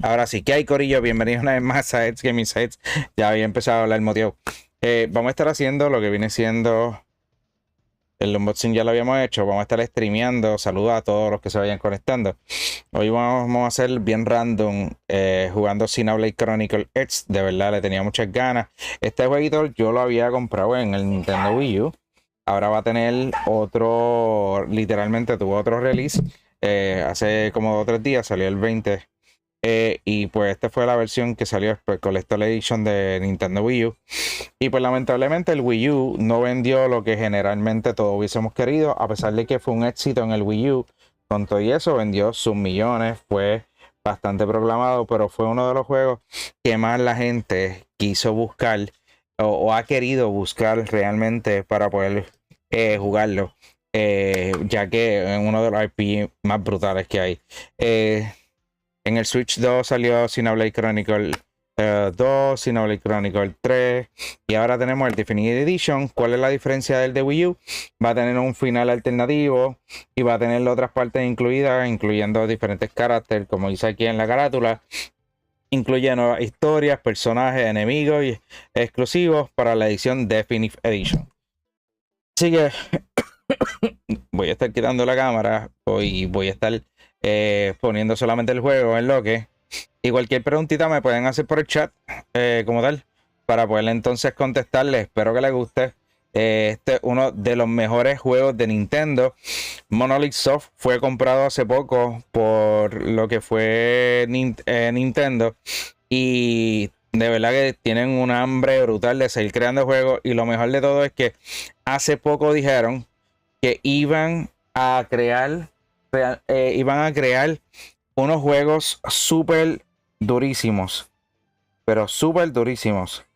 Ahora sí, ¿qué hay, corillo? Bienvenidos una vez más a Edge Gaming Sites. Ya había empezado a hablar el motivo. Vamos a estar haciendo lo que viene siendo el unboxing, ya lo habíamos hecho. Vamos a estar streameando. Saludos a todos los que se vayan conectando. Hoy vamos a hacer bien random, jugando Xenoblade Chronicles X. De verdad, le tenía muchas ganas. Este jueguito yo lo había comprado en el Nintendo Wii U. Ahora va a tener otro, literalmente tuvo otro release. Hace como 2 o 3 días, salió el 20. Y pues esta fue la versión que salió después, Collector Edition de Nintendo Wii U. Y pues lamentablemente el Wii U no vendió lo que generalmente todos hubiésemos querido, a pesar de que fue un éxito en el Wii U. Con todo y eso vendió sus millones, fue bastante proclamado, pero fue uno de los juegos que más la gente quiso buscar o ha querido buscar realmente para poder jugarlo. Ya que es uno de los IP más brutales que hay. En el Switch 2 salió Xenoblade Chronicles 2, Xenoblade Chronicles 3 y ahora tenemos el Definitive Edition. ¿Cuál es la diferencia del de Wii U? Va a tener un final alternativo y va a tener otras partes incluidas, incluyendo diferentes caracteres, como dice aquí en la carátula. Incluye nuevas historias, personajes, enemigos y exclusivos para la edición Definitive Edition. Así que voy a estar quitando la cámara y voy a estar poniendo solamente el juego en lo que. Y cualquier preguntita me pueden hacer por el chat, como tal, para poder entonces contestarles. Espero que les guste. Este es uno de los mejores juegos de Nintendo. Monolith Soft fue comprado hace poco por lo que fue Nintendo. Y de verdad que tienen un hambre brutal de seguir creando juegos. Y lo mejor de todo es que hace poco dijeron que iban a crear unos juegos súper durísimos, pero súper durísimos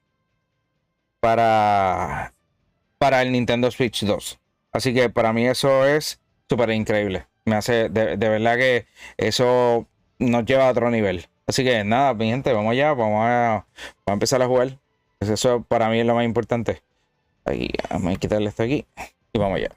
para, para el Nintendo Switch 2. Así que para mí eso es súper increíble. Me hace, de verdad que eso nos lleva a otro nivel. Así que nada, mi gente, vamos allá, vamos a empezar a jugar. Pues eso para mí es lo más importante. Ahí, vamos a quitarle esto aquí y vamos allá.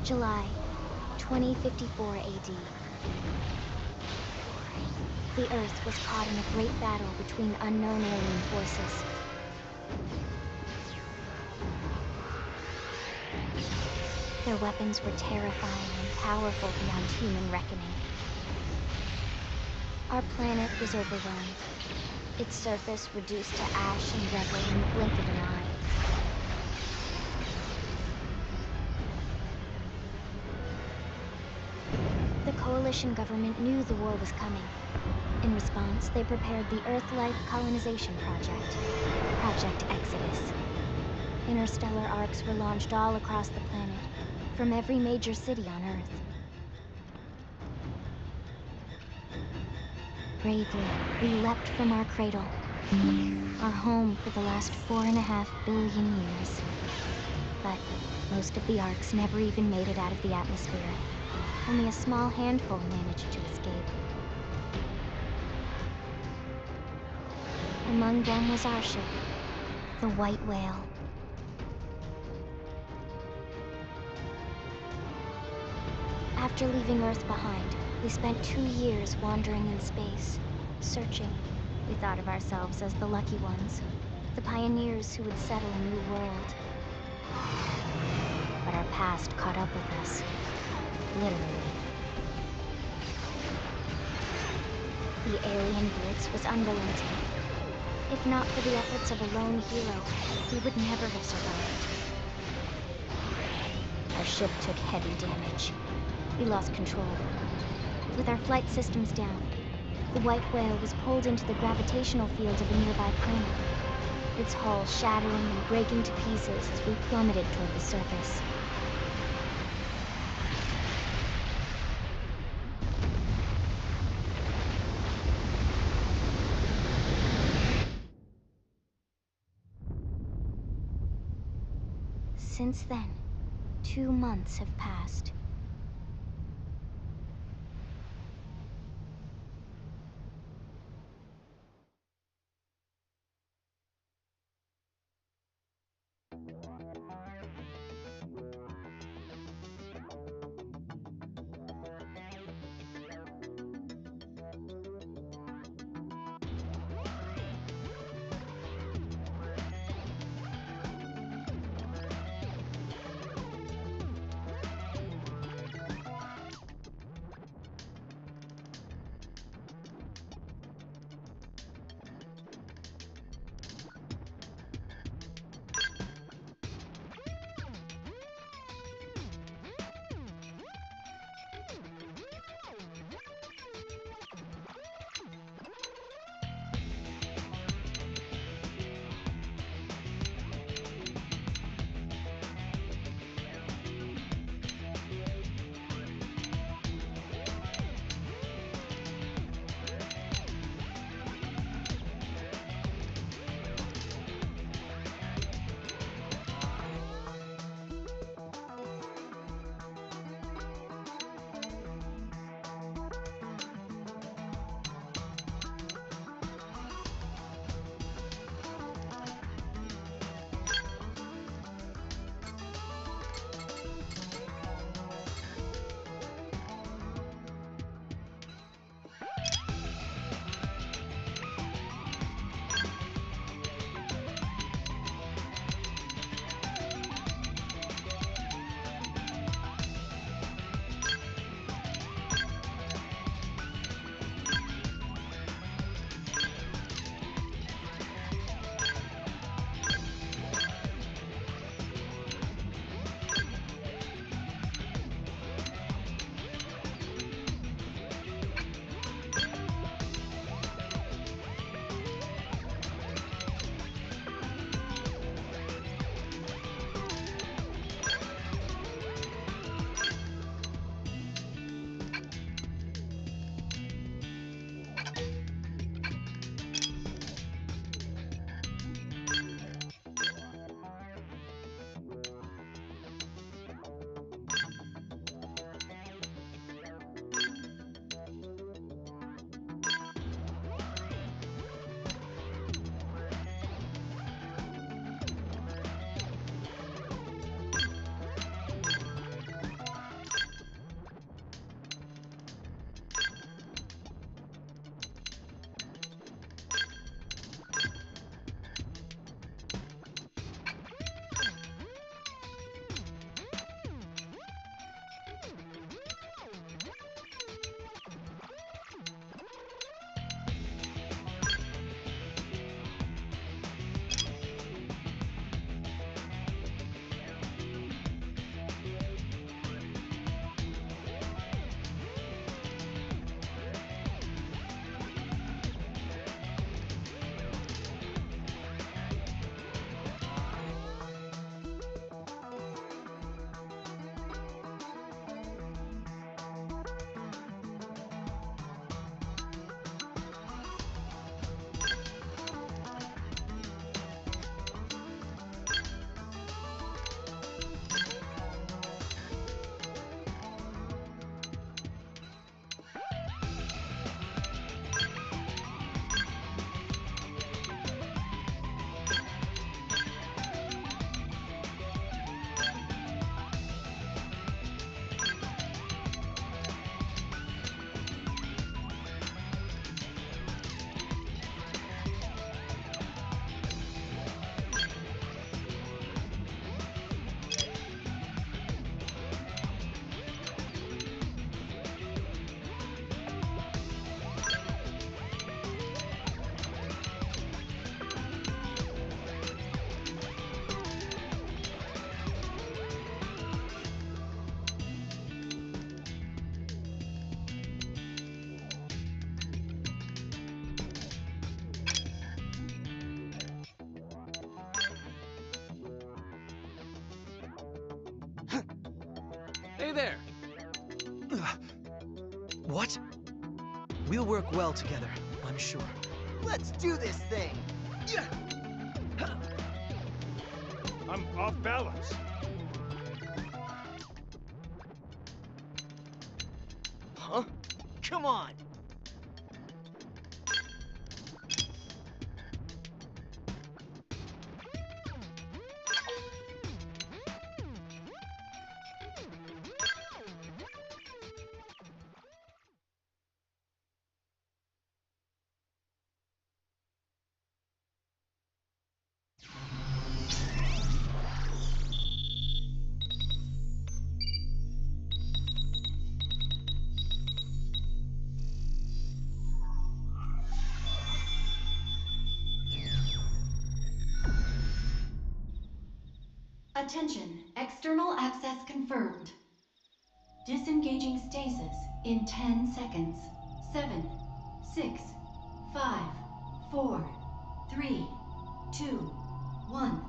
July 2054 AD. The Earth was caught in a great battle between unknown alien forces. Their weapons were terrifying and powerful beyond human reckoning. Our planet was overwhelmed, its surface reduced to ash and rubble in the blink of an eye. The Coalition government knew the war was coming. In response, they prepared the Earth-Life Colonization Project, Project Exodus. Interstellar arcs were launched all across the planet, from every major city on Earth. Bravely, we leapt from our cradle, our home for the last 4.5 billion years. But most of the arcs never even made it out of the atmosphere. Only a small handful managed to escape. Among them was our ship, the White Whale. After leaving Earth behind, we spent 2 years wandering in space, searching. We thought of ourselves as the lucky ones, the pioneers who would settle a new world. But our past caught up with us, literally. The alien blitz was unrelenting. If not for the efforts of a lone hero, we would never have survived. Our ship took heavy damage. We lost control. With our flight systems down, the White Whale was pulled into the gravitational field of a nearby planet, its hull shattering and breaking to pieces as we plummeted toward the surface. Since then, 2 months have passed. Hey there! What? We'll work well together, I'm sure. Let's do this thing! I'm off balance. Huh? Come on! Attention, external access confirmed. Disengaging stasis in 10 seconds. 7, 6, 5, 4, 3, 2, 1.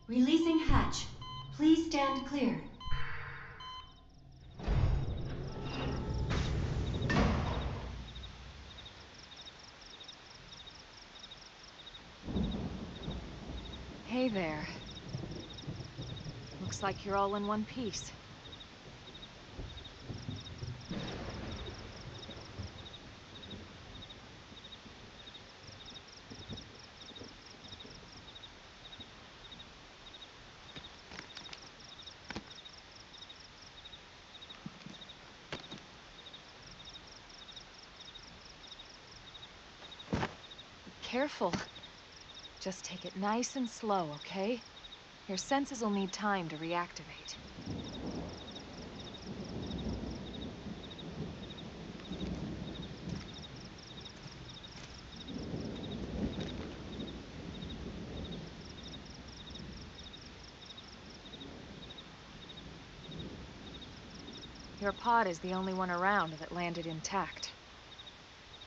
Releasing hatch. Please stand clear. Hey there. Looks like you're all in one piece. Careful. Just take it nice and slow, okay? Your senses will need time to reactivate. Your pod is the only one around that landed intact.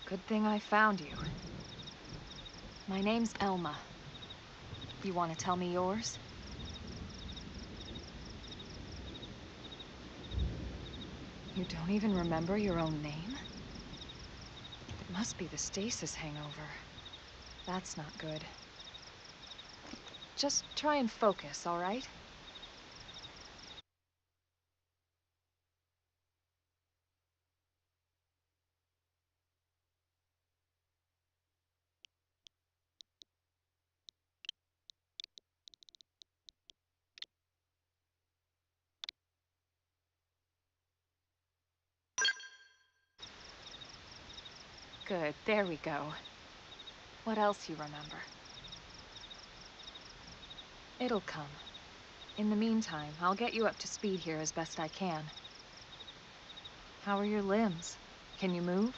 Good thing I found you. My name's Elma. You want to tell me yours? You don't even remember your own name? It must be the stasis hangover. That's not good. Just try and focus, all right? Good, there we go. What else you remember? It'll come. In the meantime, I'll get you up to speed here as best I can. How are your limbs? Can you move?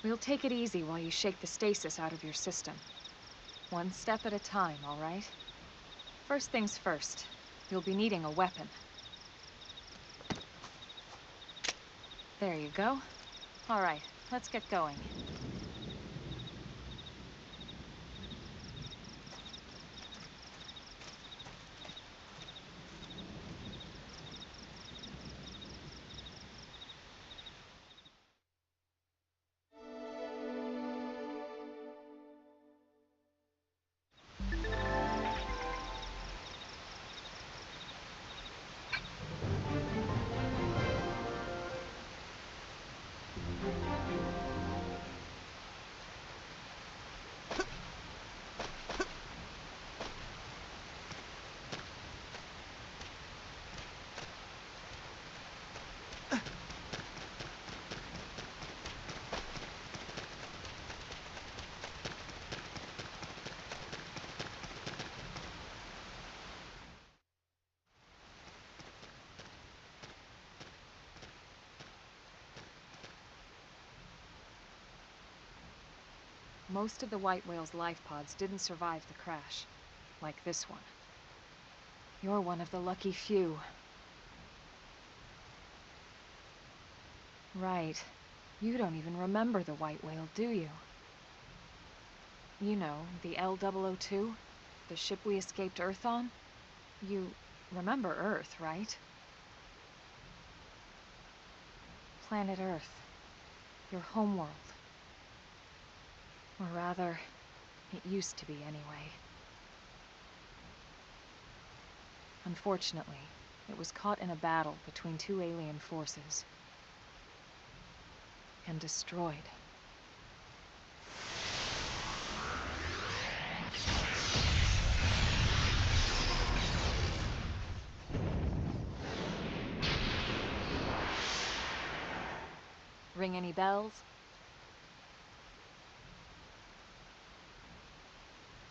We'll take it easy while you shake the stasis out of your system. One step at a time, all right? First things first, you'll be needing a weapon. There you go. All right, let's get going. most of the white whale's life pods didn't survive the crash. Like this one. You're one of the lucky few. Right. You don't even remember the white whale, do you? You know, the L002? The ship we escaped Earth on? You remember Earth, right? Planet Earth. Your homeworld. Or rather, it used to be anyway. Unfortunately, it was caught in a battle between two alien forces. And destroyed. Ring any bells?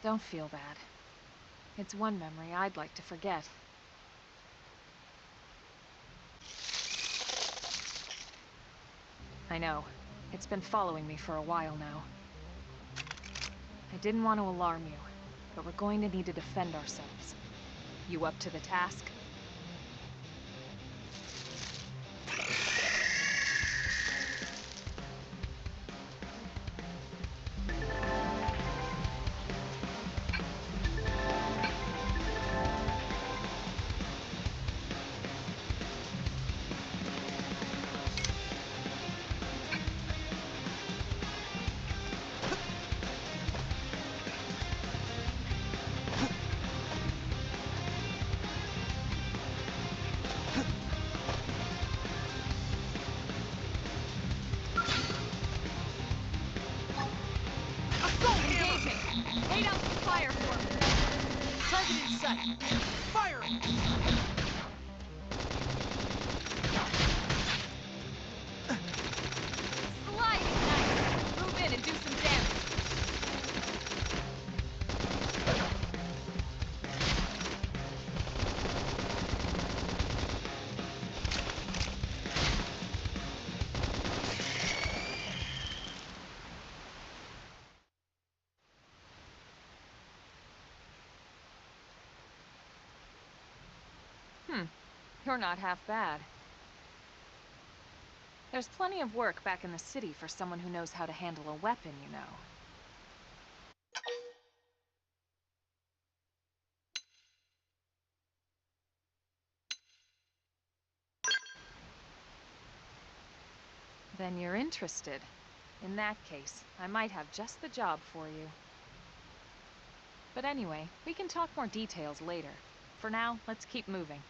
Don't feel bad. It's one memory I'd like to forget. I know. It's been following me for a while now. I didn't want to alarm you, but we're going to need to defend ourselves. You up to the task? Laid out the fire for me. Target in sight. Firing! Sliding nice! Move in and do some damage! You're not half bad. There's plenty of work back in the city for someone who knows how to handle a weapon, you know. Then you're interested. In that case, I might have just the job for you. But anyway, we can talk more details later. For now, let's keep moving.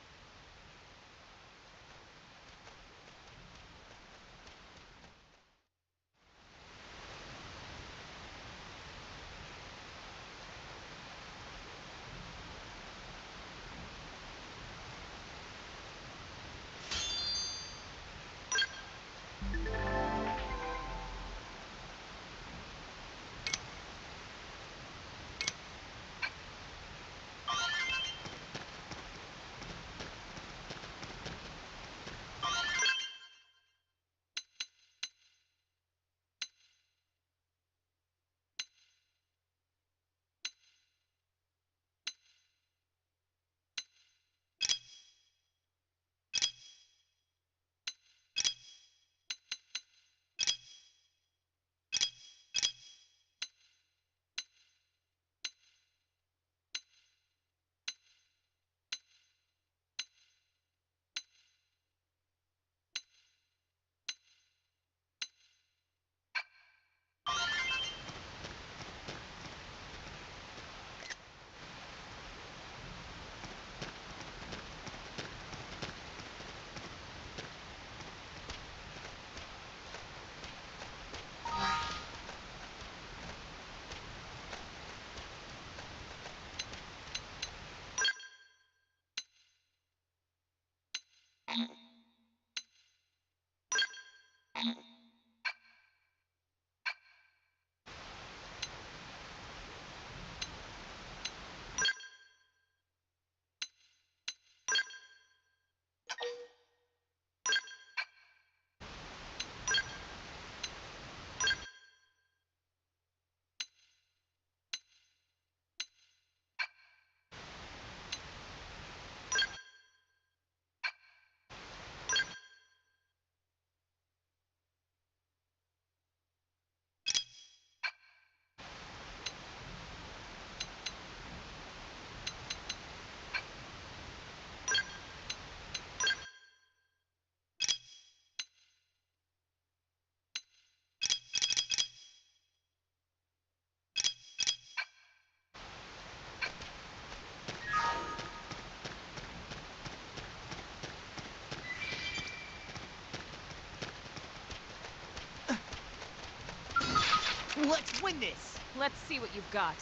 Let's win this! Let's see what you've got.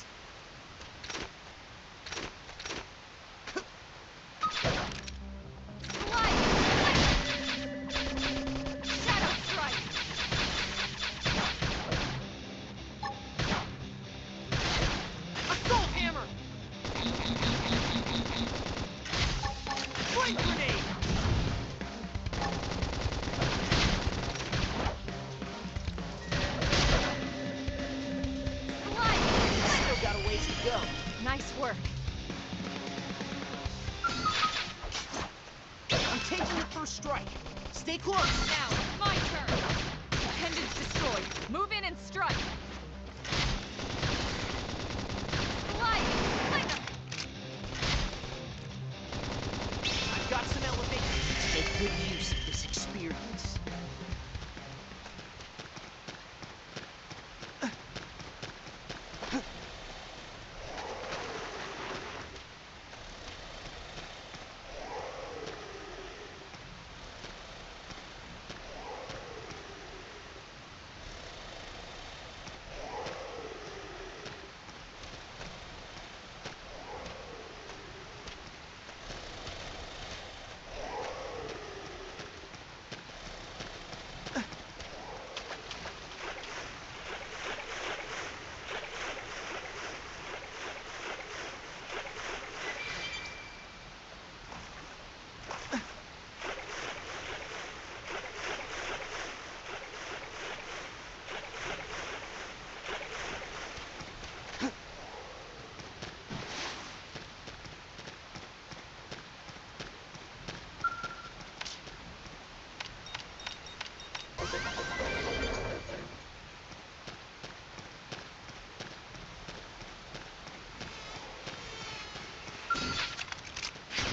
Shadow Strike! Assault Hammer! Flame Grenade! Still got a ways to go. Nice work. I'm taking the first strike. Stay close. Now, my turn. Appendage destroyed. Move in and strike. I've got some elevation. Make good use of this experience.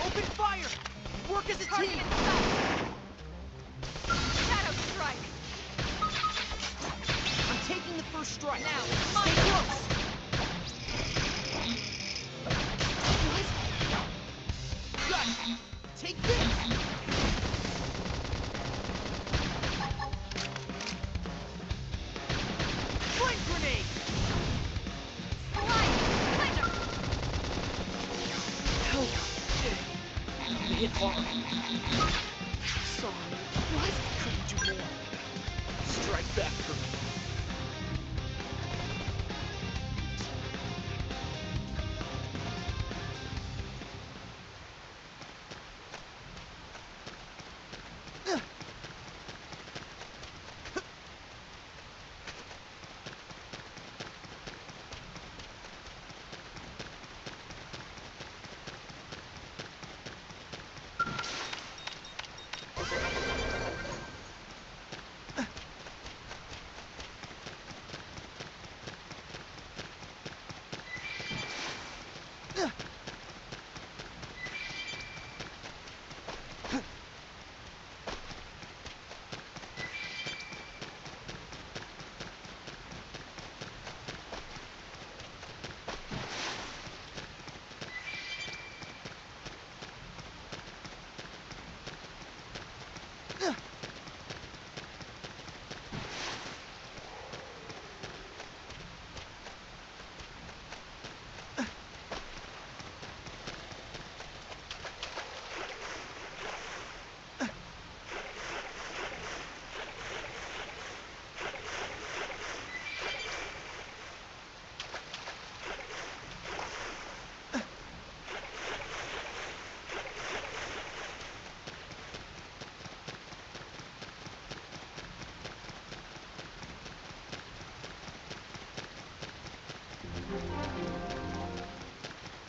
Open fire! Work as a Target team! in sight. Shadow Strike. I'm taking the first strike. Now, Stay my close! Got it! Take this! Flame Grenade! Hit hard. Sorry. What? Couldn't do more. Strike back for me.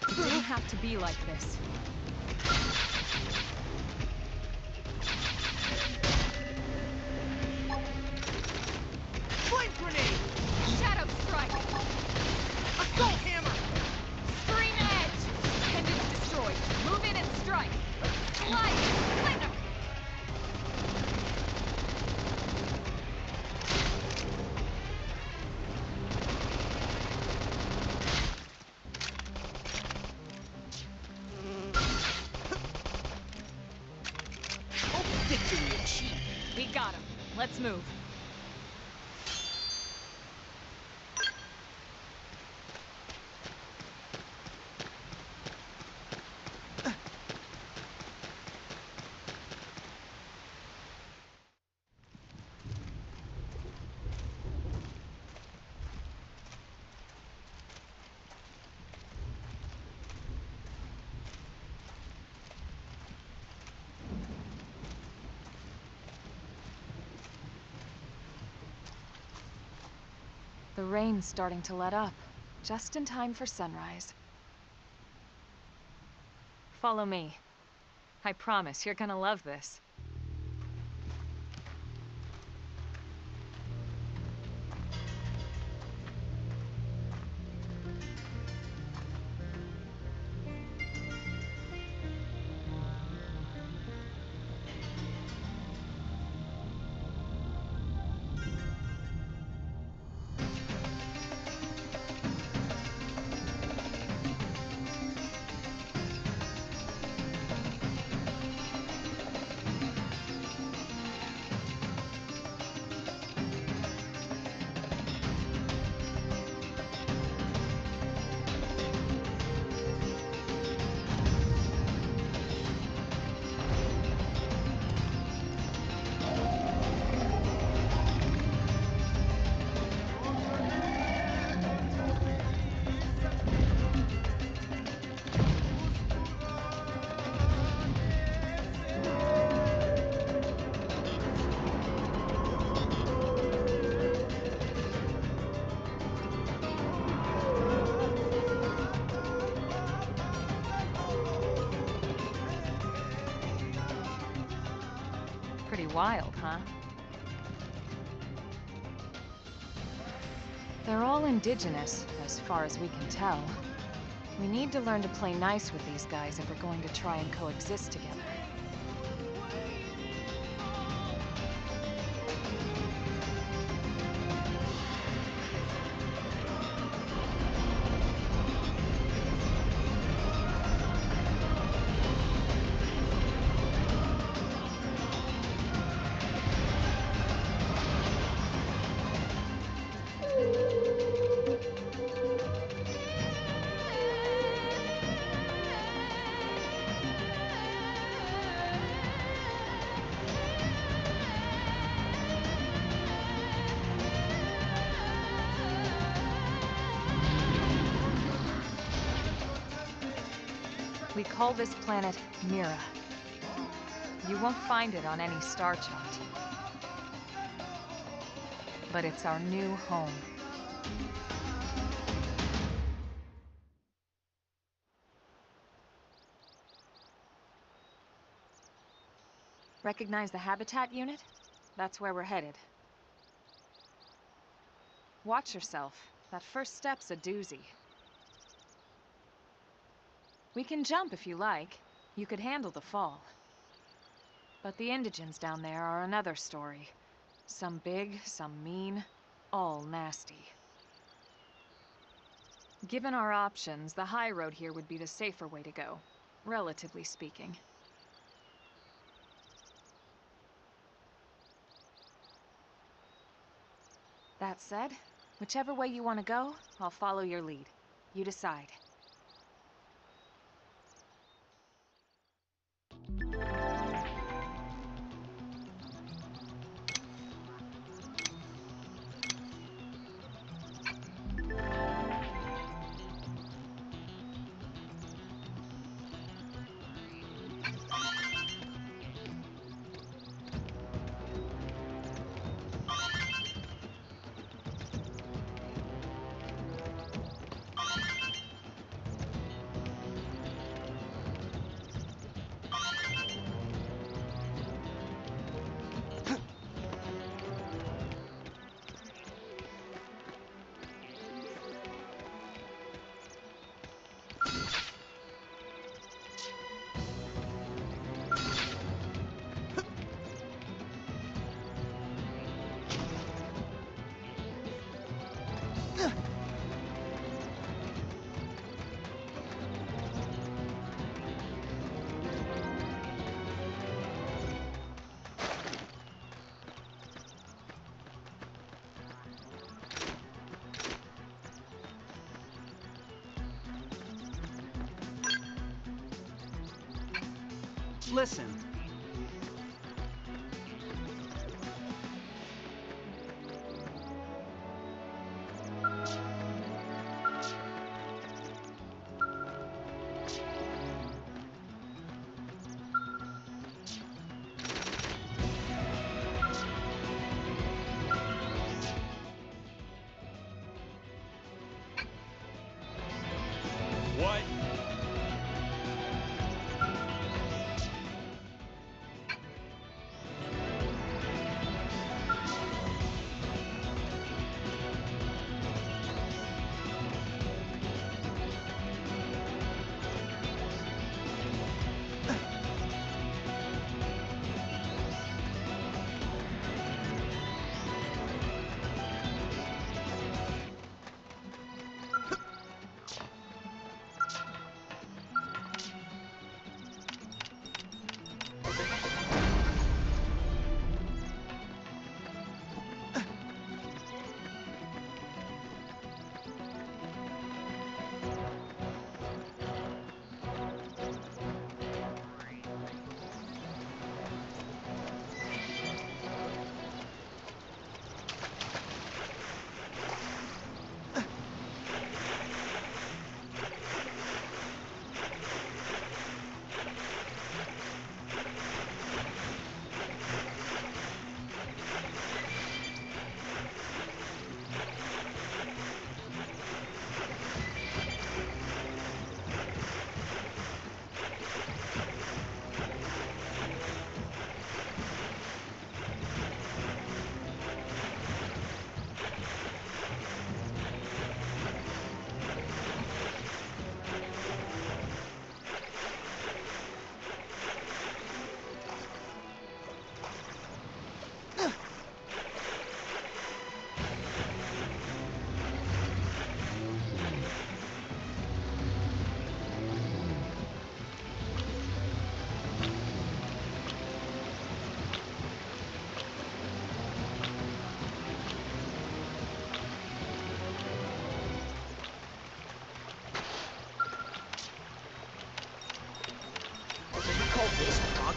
It didn't have to be like this. Flame Grenade! Shadow Strike! Assault Hammer! Scream Edge! Appendage destroyed. Move in and strike. Slide! Slender! Victory achieved. We got him. Let's move. The rain's starting to let up, just in time for sunrise. Follow me. I promise you're gonna love this. Pretty wild, huh? They're all indigenous, as far as we can tell. We need to learn to play nice with these guys if we're going to try and coexist together. We call this planet Mira. You won't find it on any star chart. But it's our new home. Recognize the habitat unit? That's where we're headed. Watch yourself. That first step's a doozy. We can jump if you like. You could handle the fall. But the indigents down there are another story. Some big, some mean, all nasty. Given our options, the high road here would be the safer way to go, relatively speaking. That said, whichever way you want to go, I'll follow your lead. You decide. Listen.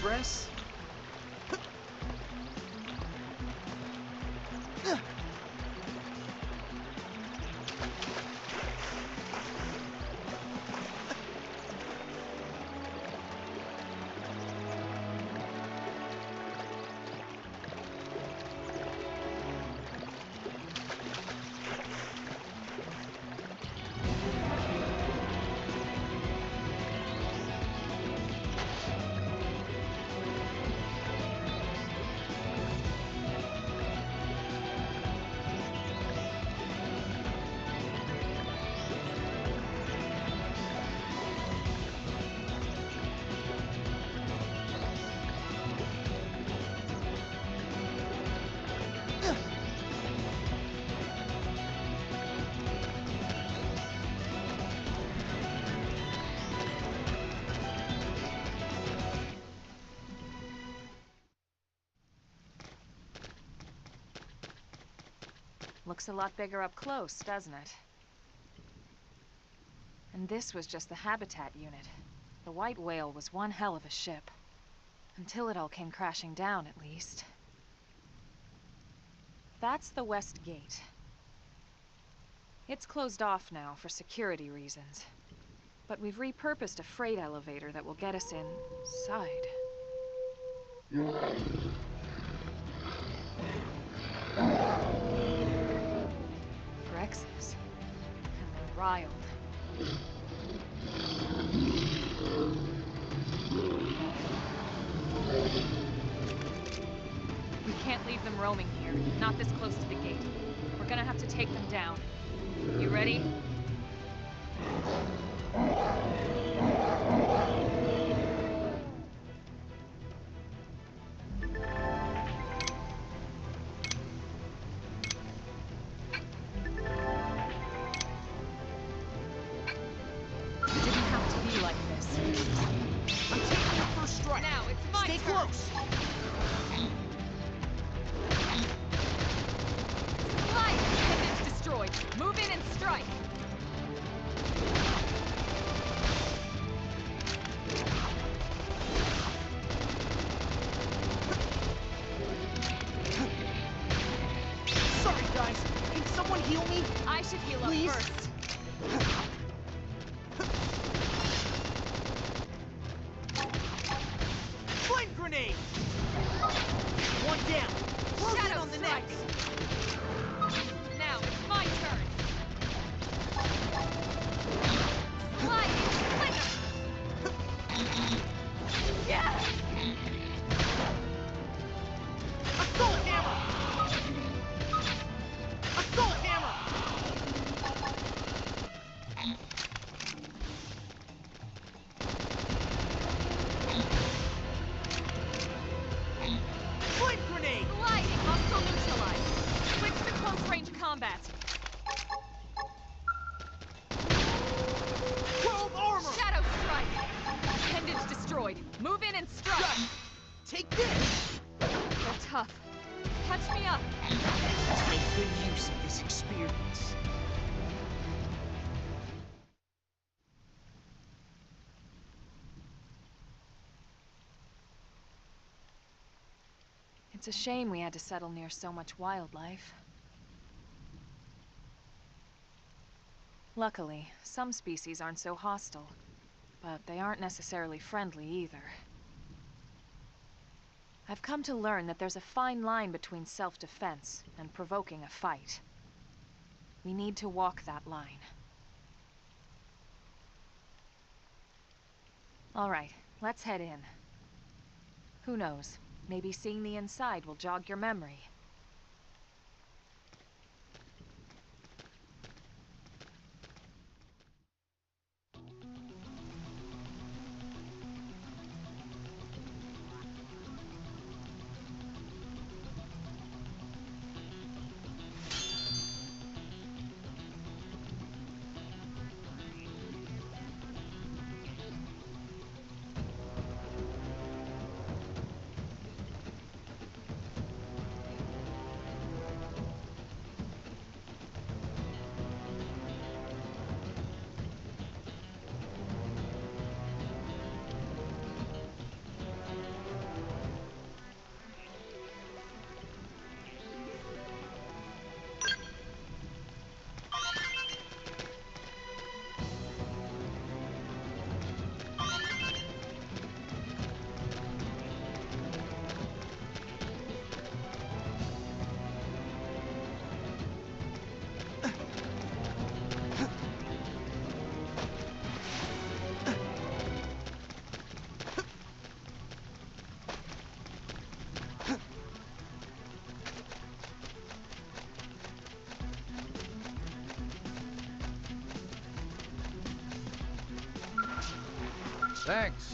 progress. Looks a lot bigger up close, doesn't it? And this was just the habitat unit. The white whale was one hell of a ship. Until it all came crashing down, at least. That's the west gate. It's closed off now for security reasons. But we've repurposed a freight elevator that will get us inside. Rexes. And they're riled. We can't leave them roaming here, not this close to the gate. We're gonna have to take them down. You ready? Move in and strike! Sorry, guys. Can someone heal me? I should heal up Please? first. Flame grenade! One down. Close in Shadow on the strike. next. Now it's my turn. Lightning slinger. Yeah. Assault hammer! Assault hammer! Flame grenade! Lightning hostile neutralized. Switch to close range combat. Chrome armor! Shadow strike. Appendage destroyed. Move in and strike. Done. Take this! They're tough. Catch me up. Let's make good use of this experience. It's a shame we had to settle near so much wildlife. Luckily, some species aren't so hostile, but they aren't necessarily friendly either. I've come to learn that there's a fine line between self-defense and provoking a fight. We need to walk that line. All right, let's head in. Who knows? Maybe seeing the inside will jog your memory. Thanks.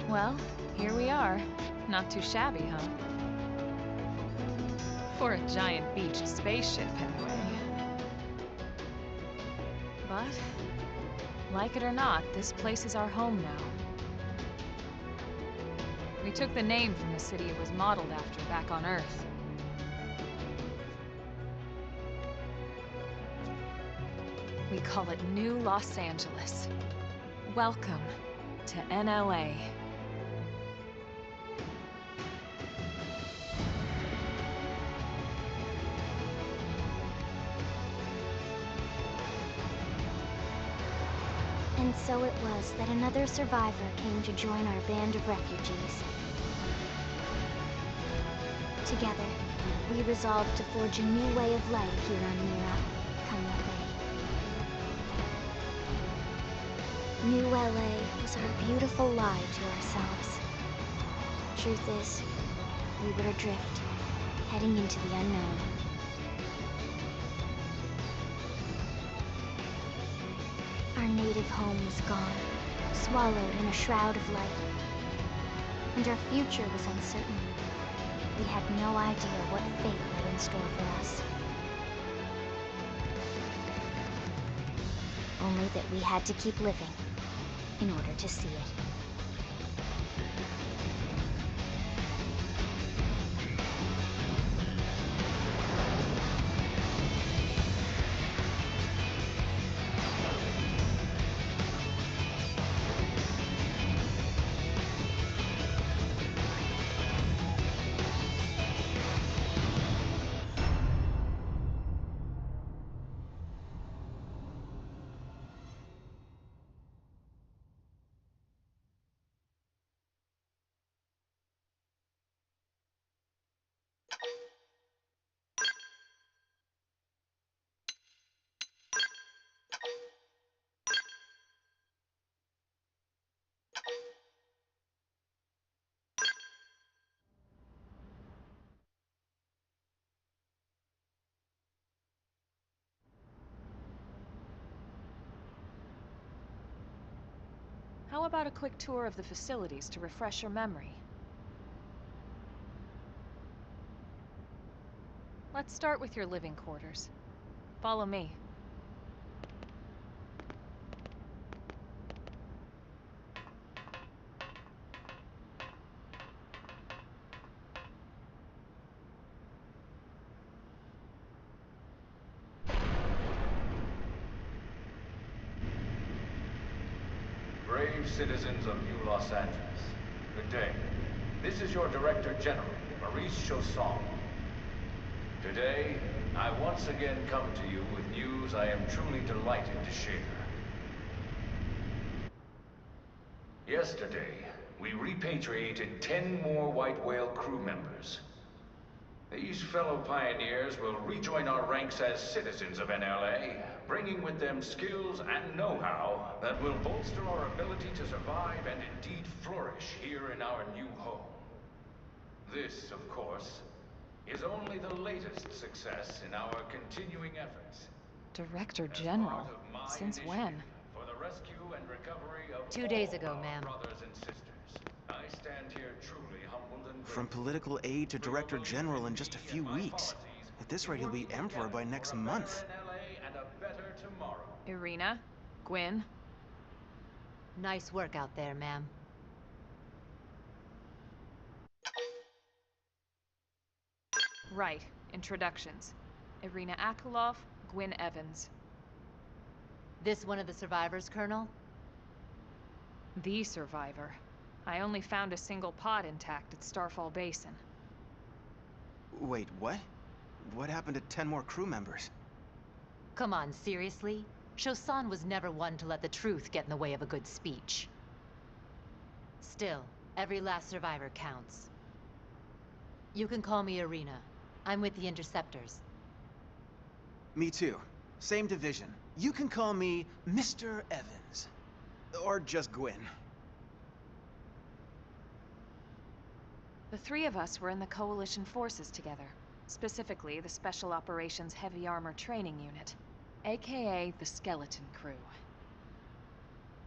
Well, here we are. Not too shabby, huh? For a giant beached spaceship, anyway. But, like it or not, this place is our home now. We took the name from the city it was modeled after back on Earth. We call it New Los Angeles. Welcome to NLA. And so it was that another survivor came to join our band of refugees. Together, we resolved to forge a new way of life here on Mira, come what may. New LA was our beautiful lie to ourselves. Truth is, we were adrift, heading into the unknown. Our native home was gone, swallowed in a shroud of light. And our future was uncertain. We had no idea what fate lay in store for us. Only that we had to keep living in order to see it. How about a quick tour of the facilities to refresh your memory? Let's start with your living quarters. Follow me. Brave citizens of New Los Angeles, good day. This is your Director General, Maurice Chausson. Today, I once again come to you with news I am truly delighted to share. Yesterday, we repatriated 10 more White Whale crew members. These fellow pioneers will rejoin our ranks as citizens of NLA, bringing with them skills and know-how that will bolster our ability to survive and indeed flourish here in our new home. This, of course, is only the latest success in our continuing efforts. Director As General? part of my Since initiative when? For the rescue and recovery of 2 days all ago, our ma'am. brothers and sisters. I stand here truly humbled and From grateful. political aide to For your Director belief General in me just a and few my weeks. policies At this in rate, he'll be working Emperor together by next for a month. better NLA and a better tomorrow. Irina? Gwyn? Nice work out there, ma'am. Right. Introductions. Irina Akulov, Gwyn Evans. This one of the survivors, Colonel? The survivor. I only found a single pod intact at Starfall Basin. Wait, what? What happened to 10 more crew members? Come on, seriously? Shosan was never one to let the truth get in the way of a good speech. Still, every last survivor counts. You can call me Irina. I'm with the Interceptors. Me too. Same division. You can call me Mr. Evans. Or just Gwyn. The three of us were in the Coalition forces together. Specifically, the Special Operations Heavy Armor Training Unit, aka the Skeleton Crew.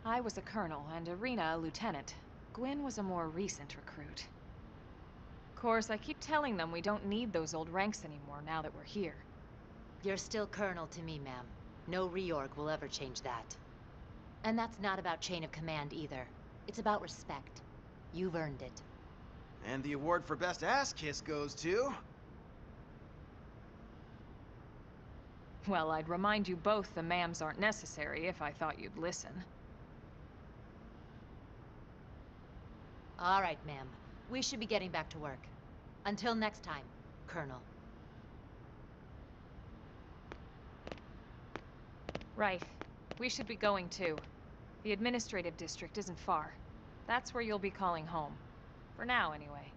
I was a colonel and Irina a lieutenant. Gwyn was a more recent recruit. Of course, I keep telling them we don't need those old ranks anymore now that we're here. You're still Colonel to me, ma'am. No reorg will ever change that. And that's not about chain of command either. It's about respect. You've earned it. And the award for Best Ass Kiss goes to... Well, I'd remind you both the ma'ams aren't necessary if I thought you'd listen. All right, ma'am. We should be getting back to work. Until next time, Colonel. Right. We should be going too. The administrative district isn't far. That's where you'll be calling home. For now, anyway.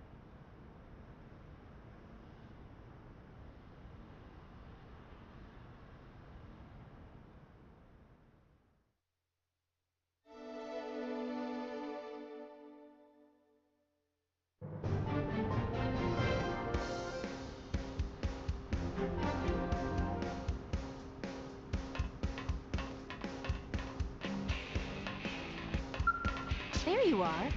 There you are.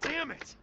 Damn it!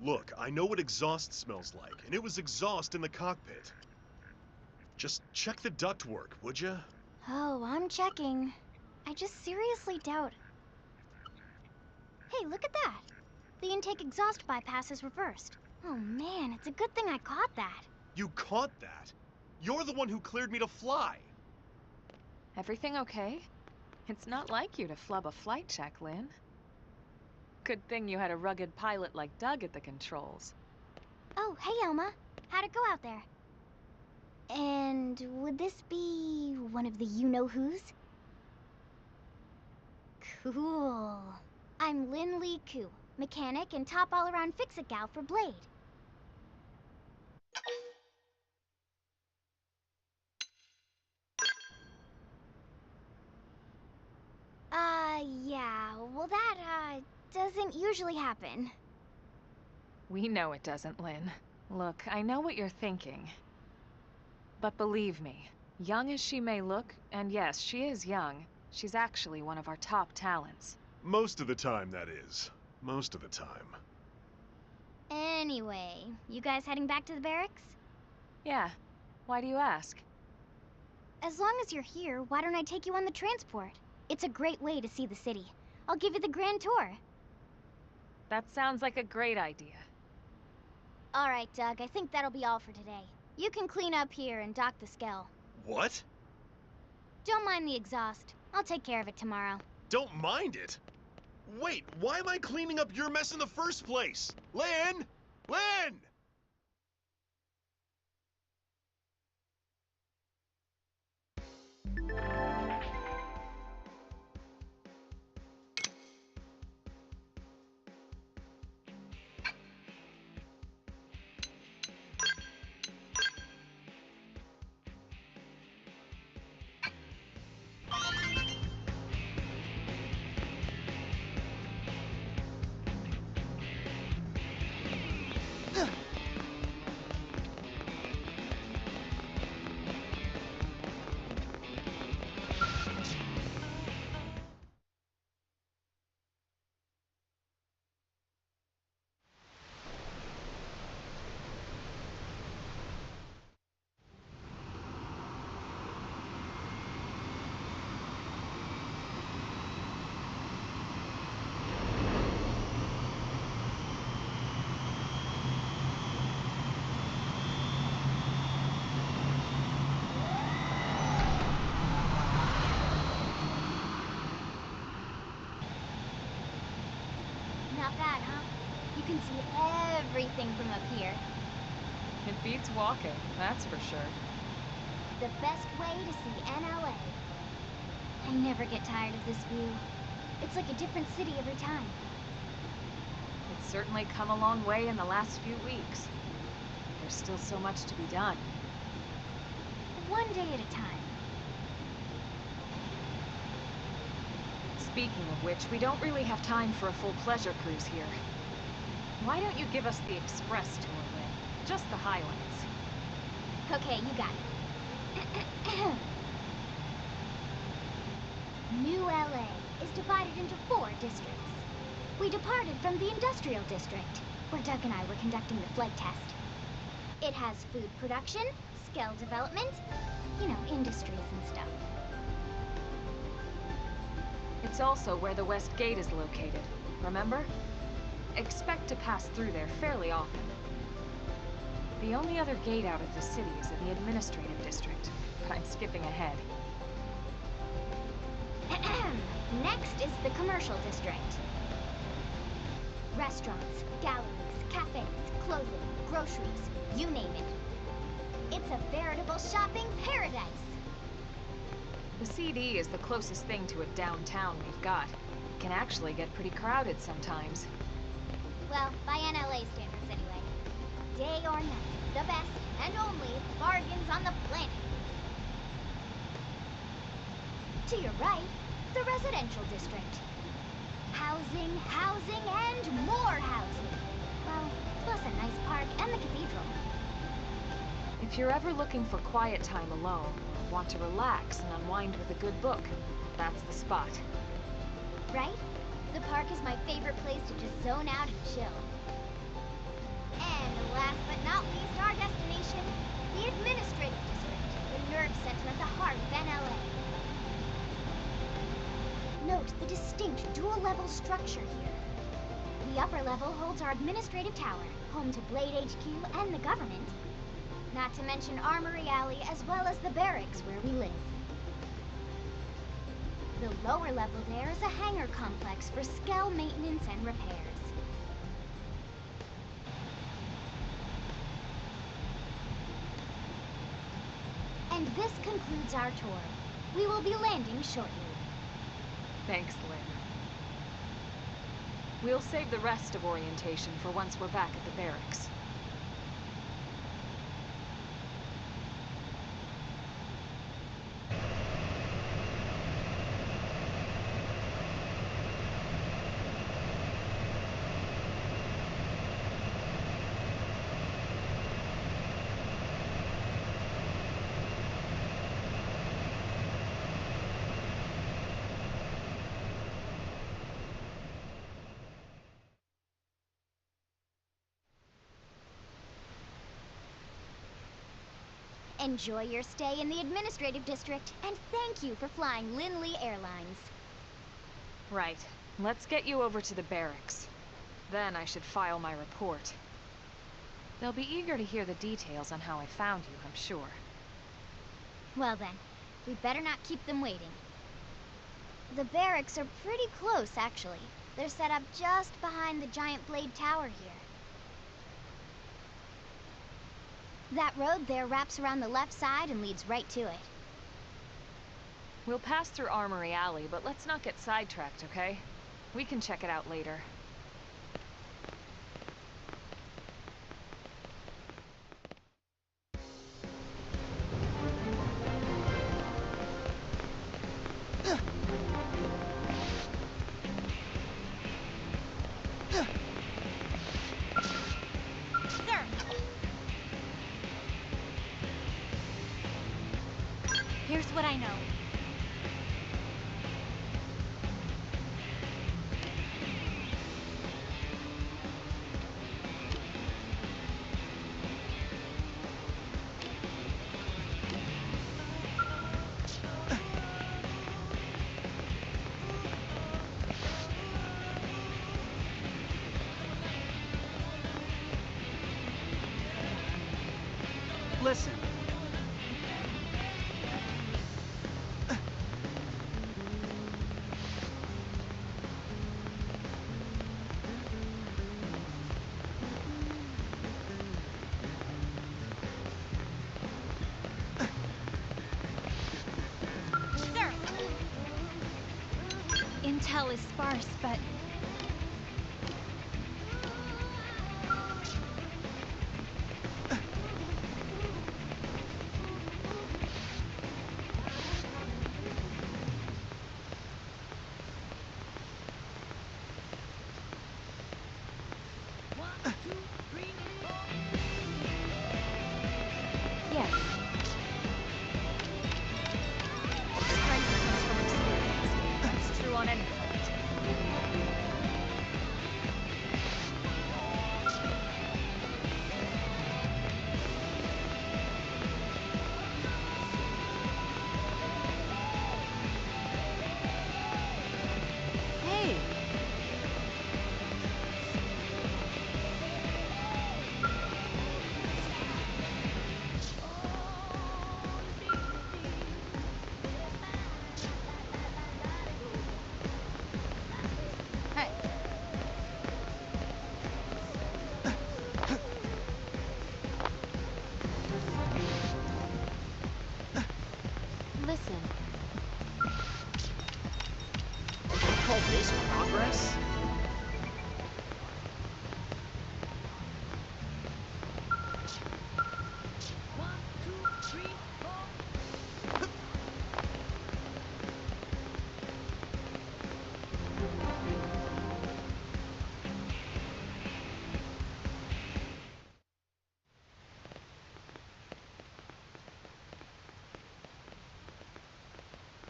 Look, I know what exhaust smells like, and it was exhaust in the cockpit. Just check the ductwork, would ya? Oh, I'm checking. I just seriously doubt. Hey, look at that! The intake exhaust bypass is reversed. Oh man, it's a good thing I caught that. You caught that? You're the one who cleared me to fly! Everything okay? It's not like you to flub a flight check, Lynn. Good thing you had a rugged pilot like Doug at the controls. Oh, hey Elma. How'd it go out there? And would this be one of the you-know-whos? Cool. I'm Lynn Lee Koo, mechanic and top all-around fix-it gal for Blade. Yeah, well that, doesn't usually happen. We know it doesn't, Lynn. Look, I know what you're thinking. But believe me, young as she may look, and yes, she is young, she's actually one of our top talents. Most of the time, that is. Most of the time. Anyway, you guys heading back to the barracks? Yeah. Why do you ask? As long as you're here, why don't I take you on the transport? It's a great way to see the city. I'll give you the grand tour. That sounds like a great idea. All right, Doug, I think that'll be all for today. You can clean up here and dock the Skell. What? Don't mind the exhaust. I'll take care of it tomorrow. Don't mind it? Wait, why am I cleaning up your mess in the first place? Lynn! Lynn! Not bad, huh? You can see everything from up here. It beats walking, that's for sure. The best way to see NLA. I never get tired of this view. It's like a different city every time. It's certainly come a long way in the last few weeks. There's still so much to be done. One day at a time. Speaking of which, we don't really have time for a full pleasure cruise here. Why don't you give us the express tour, Lynn? Just the highlights. Okay, you got it. New LA is divided into 4 districts. We departed from the industrial district, where Doug and I were conducting the flight test. It has food production, skill development, you know, industries and stuff. It's also where the West Gate is located, remember? Expect to pass through there fairly often. The only other gate out of the city is in the administrative district, but I'm skipping ahead. Next is the commercial district. Restaurants, galleries, cafes, clothing, groceries, you name it. It's a veritable shopping paradise. The CD is the closest thing to a downtown we've got. It can actually get pretty crowded sometimes. Well, by NLA standards anyway. Day or night, the best and only bargains on the planet. To your right, the residential district. Housing, housing, and more housing. Well, plus a nice park and the cathedral. If you're ever looking for quiet time alone, or want to relax and unwind with a good book, that's the spot. Right? The park is my favorite place to just zone out and chill. And last but not least, our destination, the Administrative District, the nerve center at the heart of NLA. Note the distinct dual-level structure here. The upper level holds our administrative tower, home to Blade HQ and the government. Not to mention Armory Alley, as well as the barracks where we live. The lower level there is a hangar complex for Skell maintenance and repairs. And this concludes our tour. We will be landing shortly. Thanks, Lynn. We'll save the rest of orientation for once we're back at the barracks. Enjoy your stay in the Administrative District, and thank you for flying Linley Airlines. Right. Let's get you over to the barracks. Then I should file my report. They'll be eager to hear the details on how I found you, I'm sure. Well then, we'd better not keep them waiting. The barracks are pretty close, actually. They're set up just behind the giant Blade Tower here. That road there wraps around the left side and leads right to it. We'll pass through Armory Alley, but let's not get sidetracked, okay? We can check it out later. Here's what I know. Listen. Intel is sparse, but... Yes. Strength comes from experience. That's true on any planet. Hey! Hey. Listen. Call this progress?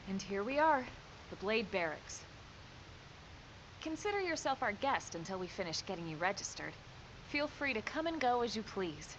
And here we are, the Blade Barracks. Consider yourself our guest until we finish getting you registered. Feel free to come and go as you please.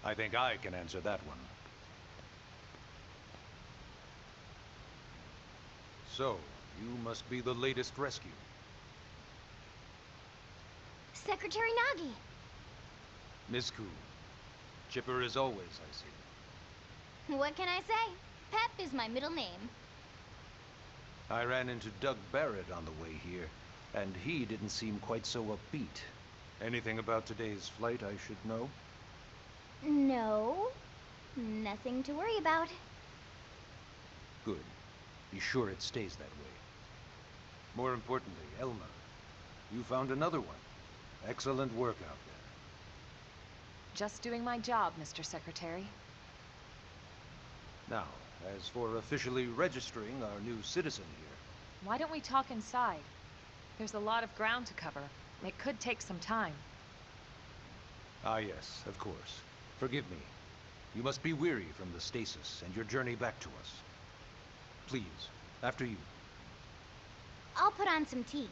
I think I can answer that one. So, you must be the latest rescue. Secretary Nagi! Miss Cool. Chipper as always, I see. What can I say? Pep is my middle name. I ran into Doug Barrett on the way here, and he didn't seem quite so upbeat. Anything about today's flight I should know? No. Nothing to worry about. Good. Be sure it stays that way. More importantly, Elma, you found another one. Excellent work out there. Just doing my job, Mr. Secretary. Now, as for officially registering our new citizen here... Why don't we talk inside? There's a lot of ground to cover. It could take some time. Ah yes, of course. Forgive me. You must be weary from the stasis and your journey back to us. Please, after you. I'll put on some tea.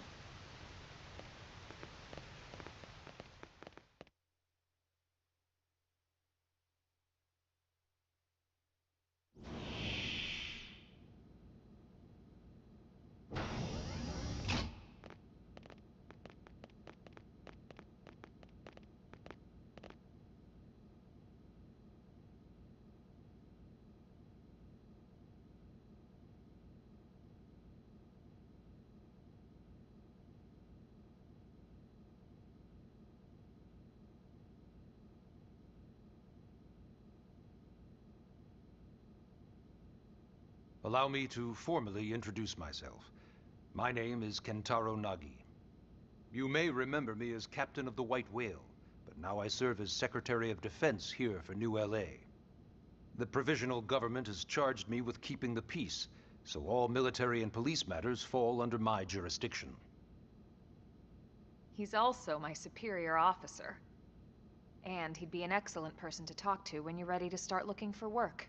Allow me to formally introduce myself. My name is Kentaro Nagi. You may remember me as Captain of the White Whale, but now I serve as Secretary of Defense here for New LA. The provisional government has charged me with keeping the peace, so all military and police matters fall under my jurisdiction. He's also my superior officer. And he'd be an excellent person to talk to when you're ready to start looking for work.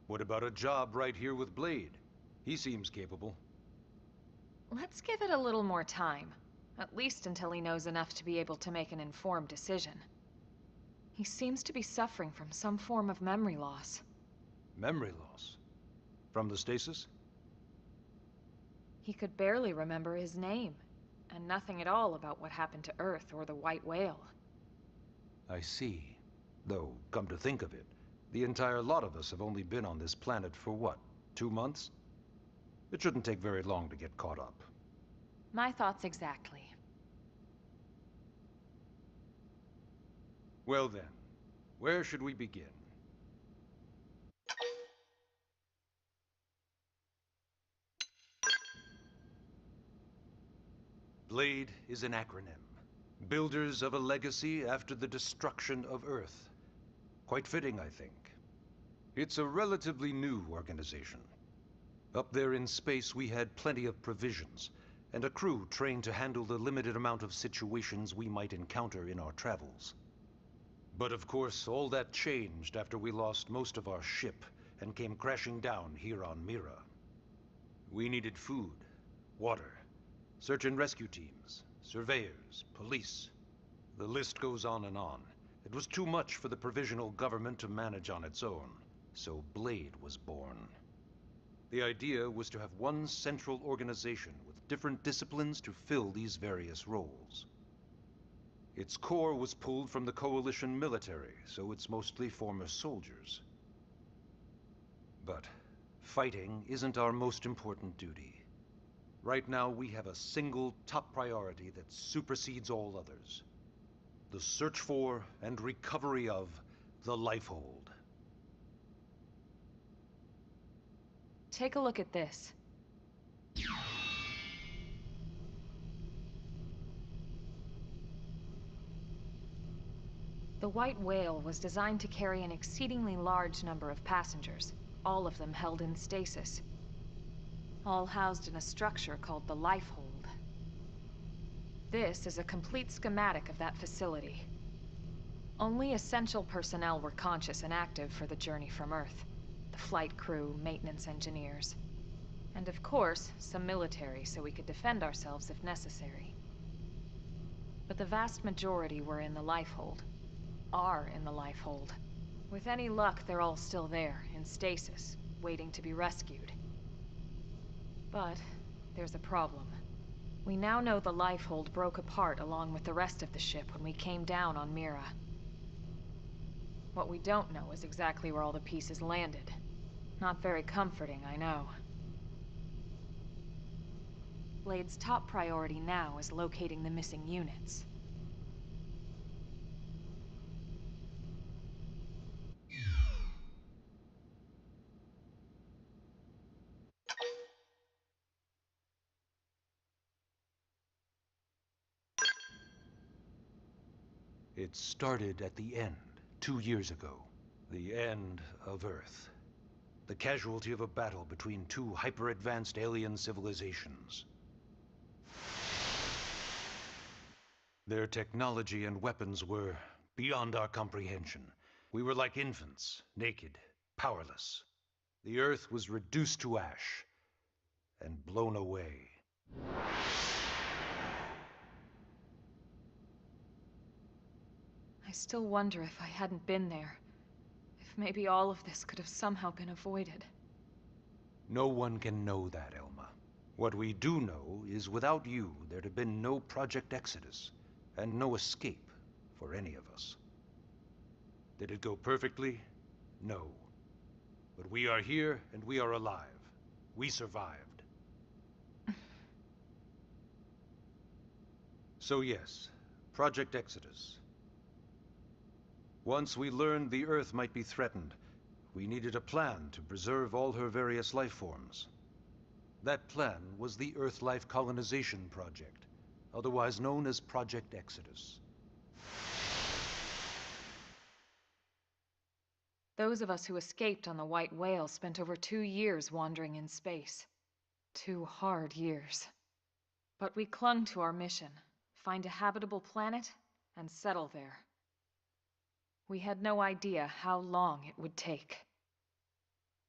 What about a job right here with Blade? He seems capable. Let's give it a little more time. At least until he knows enough to be able to make an informed decision. He seems to be suffering from some form of memory loss. Memory loss? From the stasis? He could barely remember his name, and nothing at all about what happened to Earth or the White Whale. I see. Though, come to think of it, the entire lot of us have only been on this planet for what, 2 months? It shouldn't take very long to get caught up. My thoughts exactly. Well then, where should we begin? BLADE is an acronym. Builders of a legacy after the destruction of Earth. Quite fitting, I think. It's a relatively new organization. Up there in space, we had plenty of provisions, and a crew trained to handle the limited amount of situations we might encounter in our travels. But of course, all that changed after we lost most of our ship and came crashing down here on Mira. We needed food, water, search and rescue teams, surveyors, police. The list goes on and on. It was too much for the provisional government to manage on its own, so BLADE was born. The idea was to have one central organization with different disciplines to fill these various roles. Its core was pulled from the Coalition military, so it's mostly former soldiers. But fighting isn't our most important duty. Right now, we have a single top priority that supersedes all others. The search for and recovery of the Lifehold. Take a look at this. The White Whale was designed to carry an exceedingly large number of passengers, all of them held in stasis. All housed in a structure called the Lifehold. This is a complete schematic of that facility. Only essential personnel were conscious and active for the journey from Earth. The flight crew, maintenance engineers. And of course, some military so we could defend ourselves if necessary. But the vast majority were in the Lifehold. Are in the Lifehold. With any luck, they're all still there, in stasis, waiting to be rescued. But there's a problem. We now know the Lifehold broke apart along with the rest of the ship when we came down on Mira. What we don't know is exactly where all the pieces landed. Not very comforting, I know. Blade's top priority now is locating the missing units. It started at the end, 2 years ago. The end of Earth. The casualty of a battle between two hyper-advanced alien civilizations. Their technology and weapons were beyond our comprehension. We were like infants, naked, powerless. The Earth was reduced to ash and blown away. I still wonder if I hadn't been there. If maybe all of this could have somehow been avoided. No one can know that, Elma. What we do know is without you, there'd have been no Project Exodus, and no escape for any of us. Did it go perfectly? No. But we are here, and we are alive. We survived. So yes, Project Exodus. Once we learned the Earth might be threatened, we needed a plan to preserve all her various life forms. That plan was the Earth Life Colonization Project, otherwise known as Project Exodus. Those of us who escaped on the White Whale spent over 2 years wandering in space. 2 hard years. But we clung to our mission, find a habitable planet, and settle there. We had no idea how long it would take.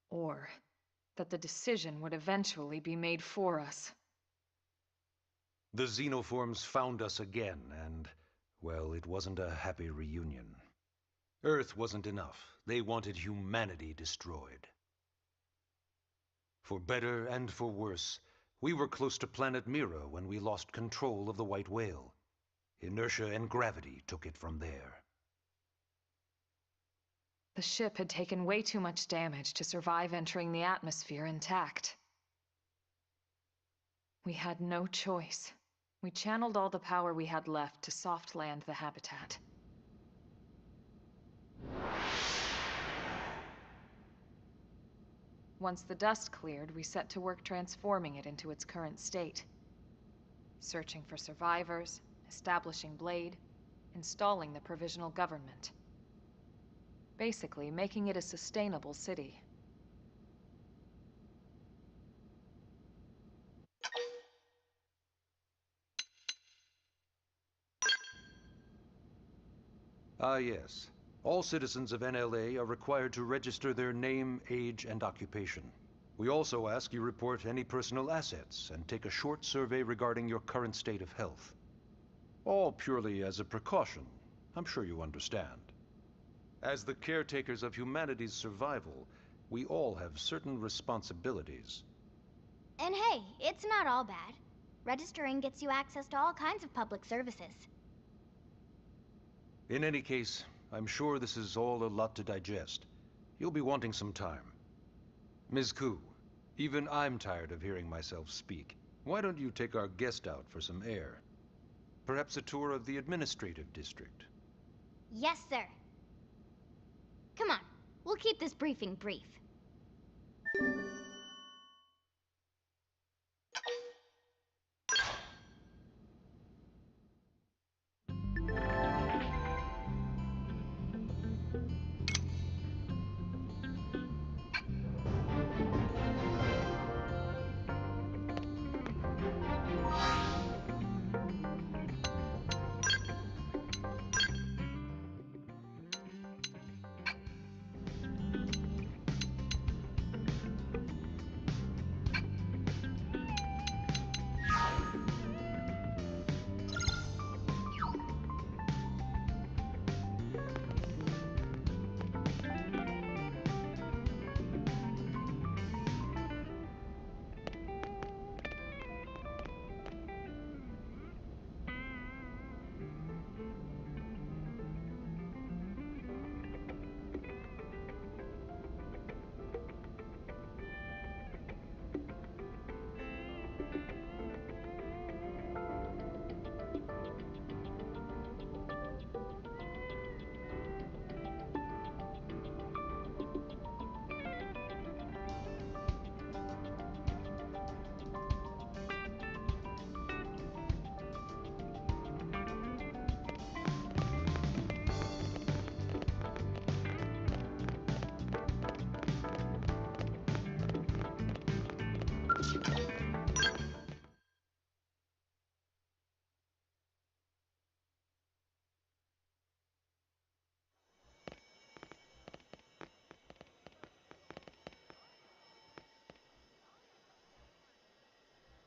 Or that the decision would eventually be made for us. The xenoforms found us again, and, well, it wasn't a happy reunion. Earth wasn't enough. They wanted humanity destroyed. For better and for worse, we were close to planet Mira when we lost control of the White Whale. Inertia and gravity took it from there. The ship had taken way too much damage to survive entering the atmosphere intact. We had no choice. We channeled all the power we had left to soft land the habitat. Once the dust cleared, we set to work transforming it into its current state. Searching for survivors, establishing Blade, installing the provisional government. Basically, making it a sustainable city. Ah, yes. All citizens of NLA are required to register their name, age, and occupation. We also ask you report any personal assets and take a short survey regarding your current state of health. All purely as a precaution. I'm sure you understand. As the caretakers of humanity's survival, we all have certain responsibilities. And hey, it's not all bad. Registering gets you access to all kinds of public services. In any case, I'm sure this is all a lot to digest. You'll be wanting some time. Ms. Koo, even I'm tired of hearing myself speak. Why don't you take our guest out for some air? Perhaps a tour of the administrative district. Yes, sir. Come on, we'll keep this briefing brief.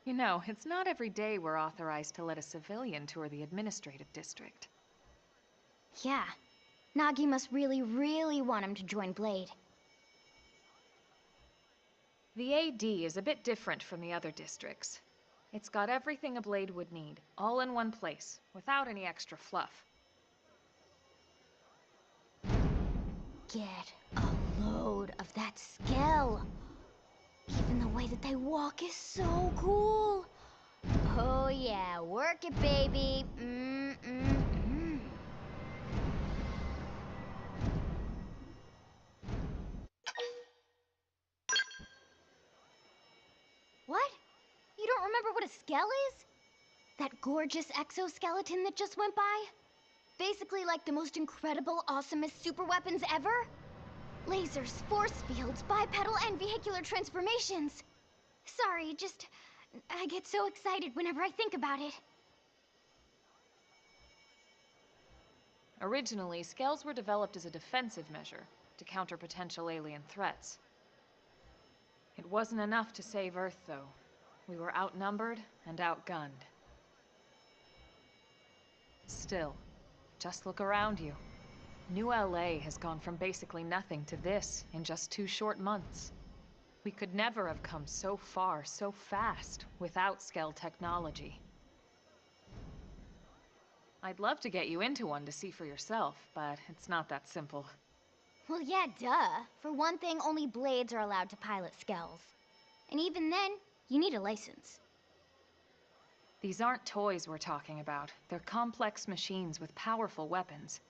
You know, it's not every day we're authorized to let a civilian tour the administrative district. Yeah. Nagi must really, really want him to join Blade. The AD is a bit different from the other districts. It's got everything a Blade would need, all in one place, without any extra fluff. Get a load of that skill. Even the way that they walk is so cool. Oh yeah, work it, baby. What? You don't remember what a skell is? That gorgeous exoskeleton that just went by? Basically like the most incredible, awesomest super weapons ever? Lasers, force fields, bipedal and vehicular transformations. Sorry, I get so excited whenever I think about it. Originally, skells were developed as a defensive measure to counter potential alien threats. It wasn't enough to save Earth, though. We were outnumbered and outgunned. Still, just look around you. New LA has gone from basically nothing to this in just 2 short months. We could never have come so far, so fast, without Skell technology. I'd love to get you into one to see for yourself, but it's not that simple. Well, yeah, duh. For one thing, only Blades are allowed to pilot skells. And even then, you need a license. These aren't toys we're talking about. They're complex machines with powerful weapons.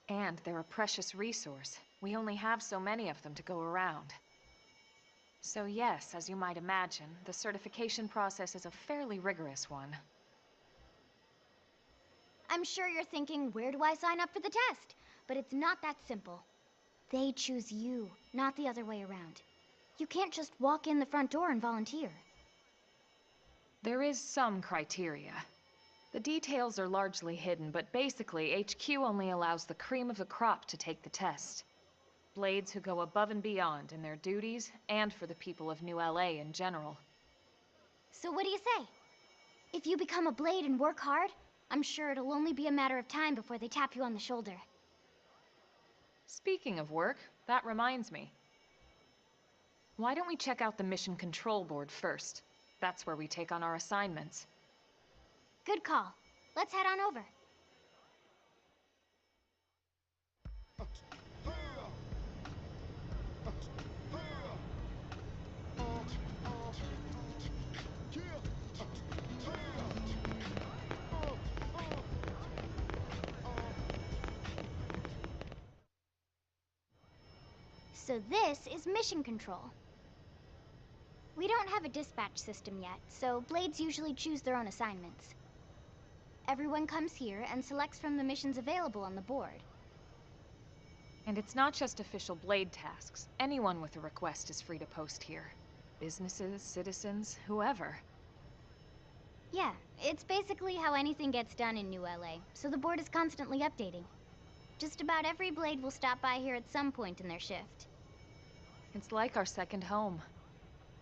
And they're a precious resource. We only have so many of them to go around. So yes, as you might imagine, the certification process is a fairly rigorous one. I'm sure you're thinking, where do I sign up for the test? But it's not that simple. They choose you, not the other way around. You can't just walk in the front door and volunteer. There is some criteria. The details are largely hidden, but basically, HQ only allows the cream of the crop to take the test. Blades who go above and beyond in their duties, and for the people of New LA in general. So what do you say? If you become a Blade and work hard, I'm sure it'll only be a matter of time before they tap you on the shoulder. Speaking of work, that reminds me. Why don't we check out the Mission Control Board first? That's where we take on our assignments. Good call. Let's head on over. So this is Mission Control. We don't have a dispatch system yet, so Blades usually choose their own assignments. Everyone comes here and selects from the missions available on the board. And it's not just official Blade tasks. Anyone with a request is free to post here. Businesses, citizens, whoever. Yeah, it's basically how anything gets done in New LA, so the board is constantly updating. Just about every Blade will stop by here at some point in their shift. It's like our second home.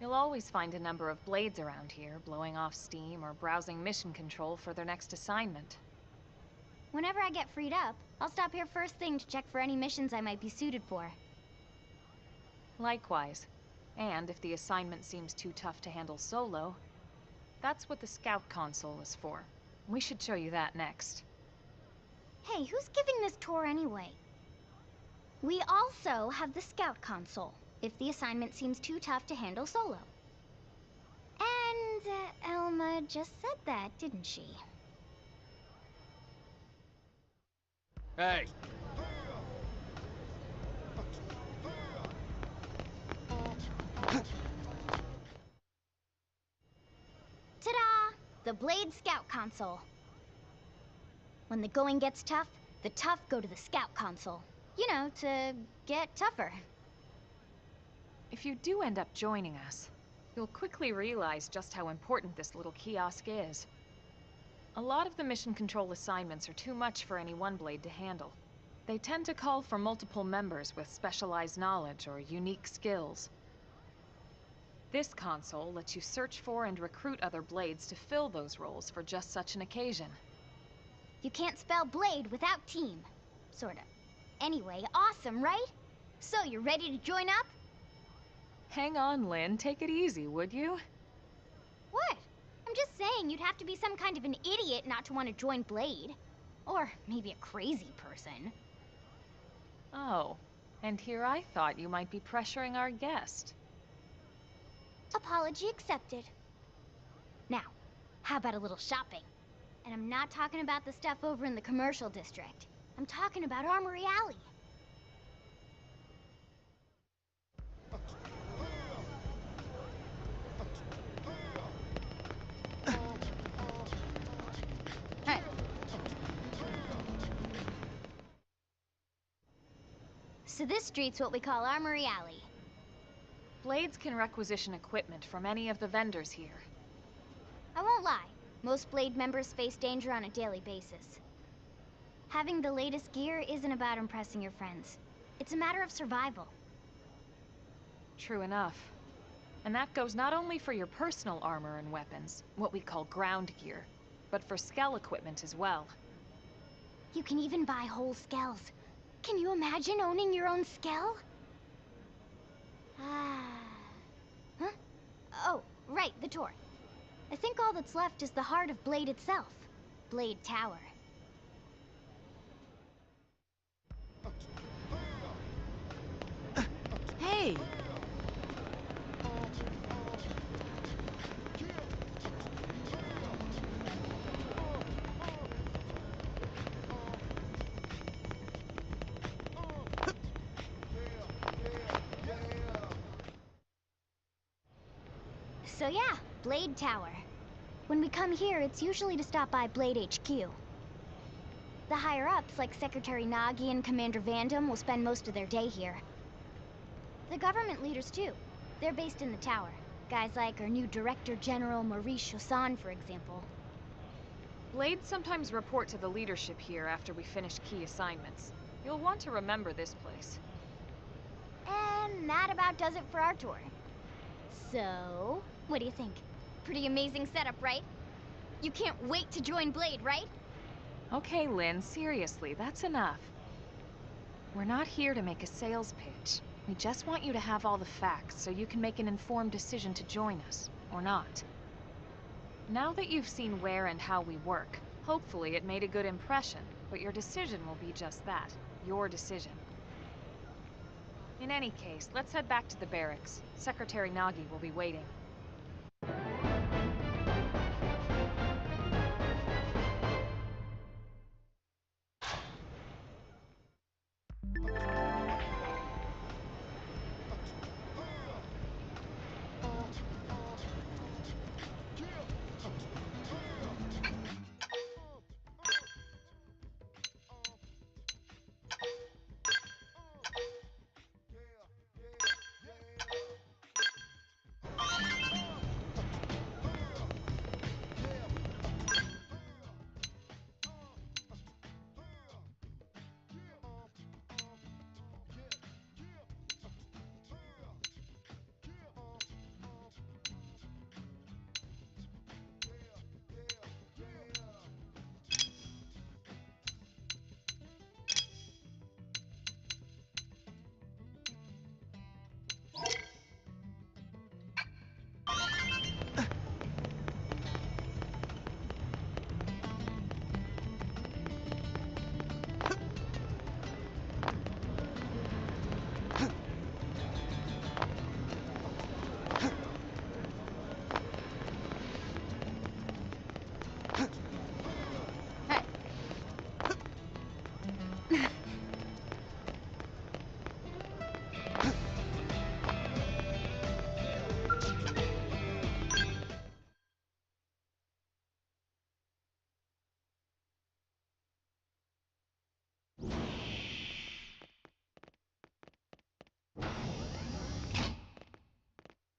You'll always find a number of Blades around here, blowing off steam or browsing mission control for their next assignment. Whenever I get freed up, I'll stop here first thing to check for any missions I might be suited for. Likewise. And if the assignment seems too tough to handle solo, that's what the Scout Console is for. We should show you that next. Hey, who's giving this tour anyway? We also have the Scout Console, if the assignment seems too tough to handle solo. And Elma just said that, didn't she? Hey! Ta-da! The Blade Scout Console. When the going gets tough, the tough go to the Scout Console. You know, to get tougher. If you do end up joining us, you'll quickly realize just how important this little kiosk is. A lot of the mission control assignments are too much for any one Blade to handle. They tend to call for multiple members with specialized knowledge or unique skills. This console lets you search for and recruit other blades to fill those roles for just such an occasion. You can't spell blade without team. Sorta. Anyway, awesome, right? So, you're ready to join up? Hang on, Lynn. Take it easy, would you? What? I'm just saying you'd have to be some kind of an idiot not to want to join Blade. Or maybe a crazy person. Oh, and here I thought you might be pressuring our guest. Apology accepted. Now, how about a little shopping? And I'm not talking about the stuff over in the commercial district. I'm talking about Armory Alley. Hey. So this street's what we call Armory Alley. Blades can requisition equipment from any of the vendors here. I won't lie, most Blade members face danger on a daily basis. Having the latest gear isn't about impressing your friends. It's a matter of survival. True enough. And that goes not only for your personal armor and weapons, what we call ground gear, but for skell equipment as well. You can even buy whole skells. Can you imagine owning your own skell? Huh? Oh, right, the tour. I think all that's left is the heart of Blade itself. Blade Tower. Hey! So yeah, Blade Tower. When we come here, it's usually to stop by Blade HQ. The higher-ups, like Secretary Nagi and Commander Vandam, will spend most of their day here. The government leaders, too. They're based in the tower. Guys like our new Director General Maurice Chassan, for example. Blades sometimes report to the leadership here after we finish key assignments. You'll want to remember this place. And that about does it for our tour. So, what do you think? Pretty amazing setup, right? You can't wait to join Blade, right? Okay, Lynn, seriously, that's enough. We're not here to make a sales pitch. We just want you to have all the facts so you can make an informed decision to join us, or not. Now that you've seen where and how we work, hopefully it made a good impression, but your decision will be just that, your decision. In any case, let's head back to the barracks. Secretary Nagi will be waiting.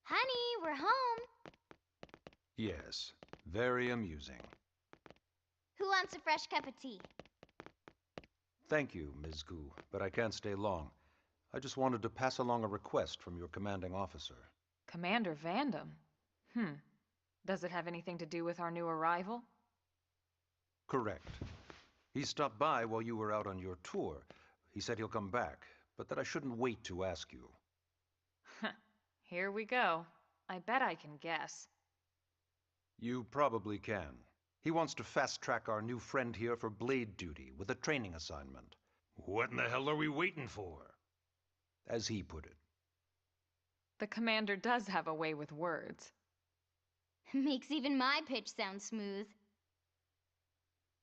Honey, we're home. Yes, very amusing. Who wants a fresh cup of tea? Thank you, Ms. Gu, but I can't stay long. I just wanted to pass along a request from your commanding officer. Commander Vandam? Does it have anything to do with our new arrival? Correct. He stopped by while you were out on your tour. He said he'll come back, but that I shouldn't wait to ask you. Here we go. I bet I can guess. You probably can. He wants to fast-track our new friend here for blade duty with a training assignment. What in the hell are we waiting for? As he put it. The commander does have a way with words. Makes even my pitch sound smooth.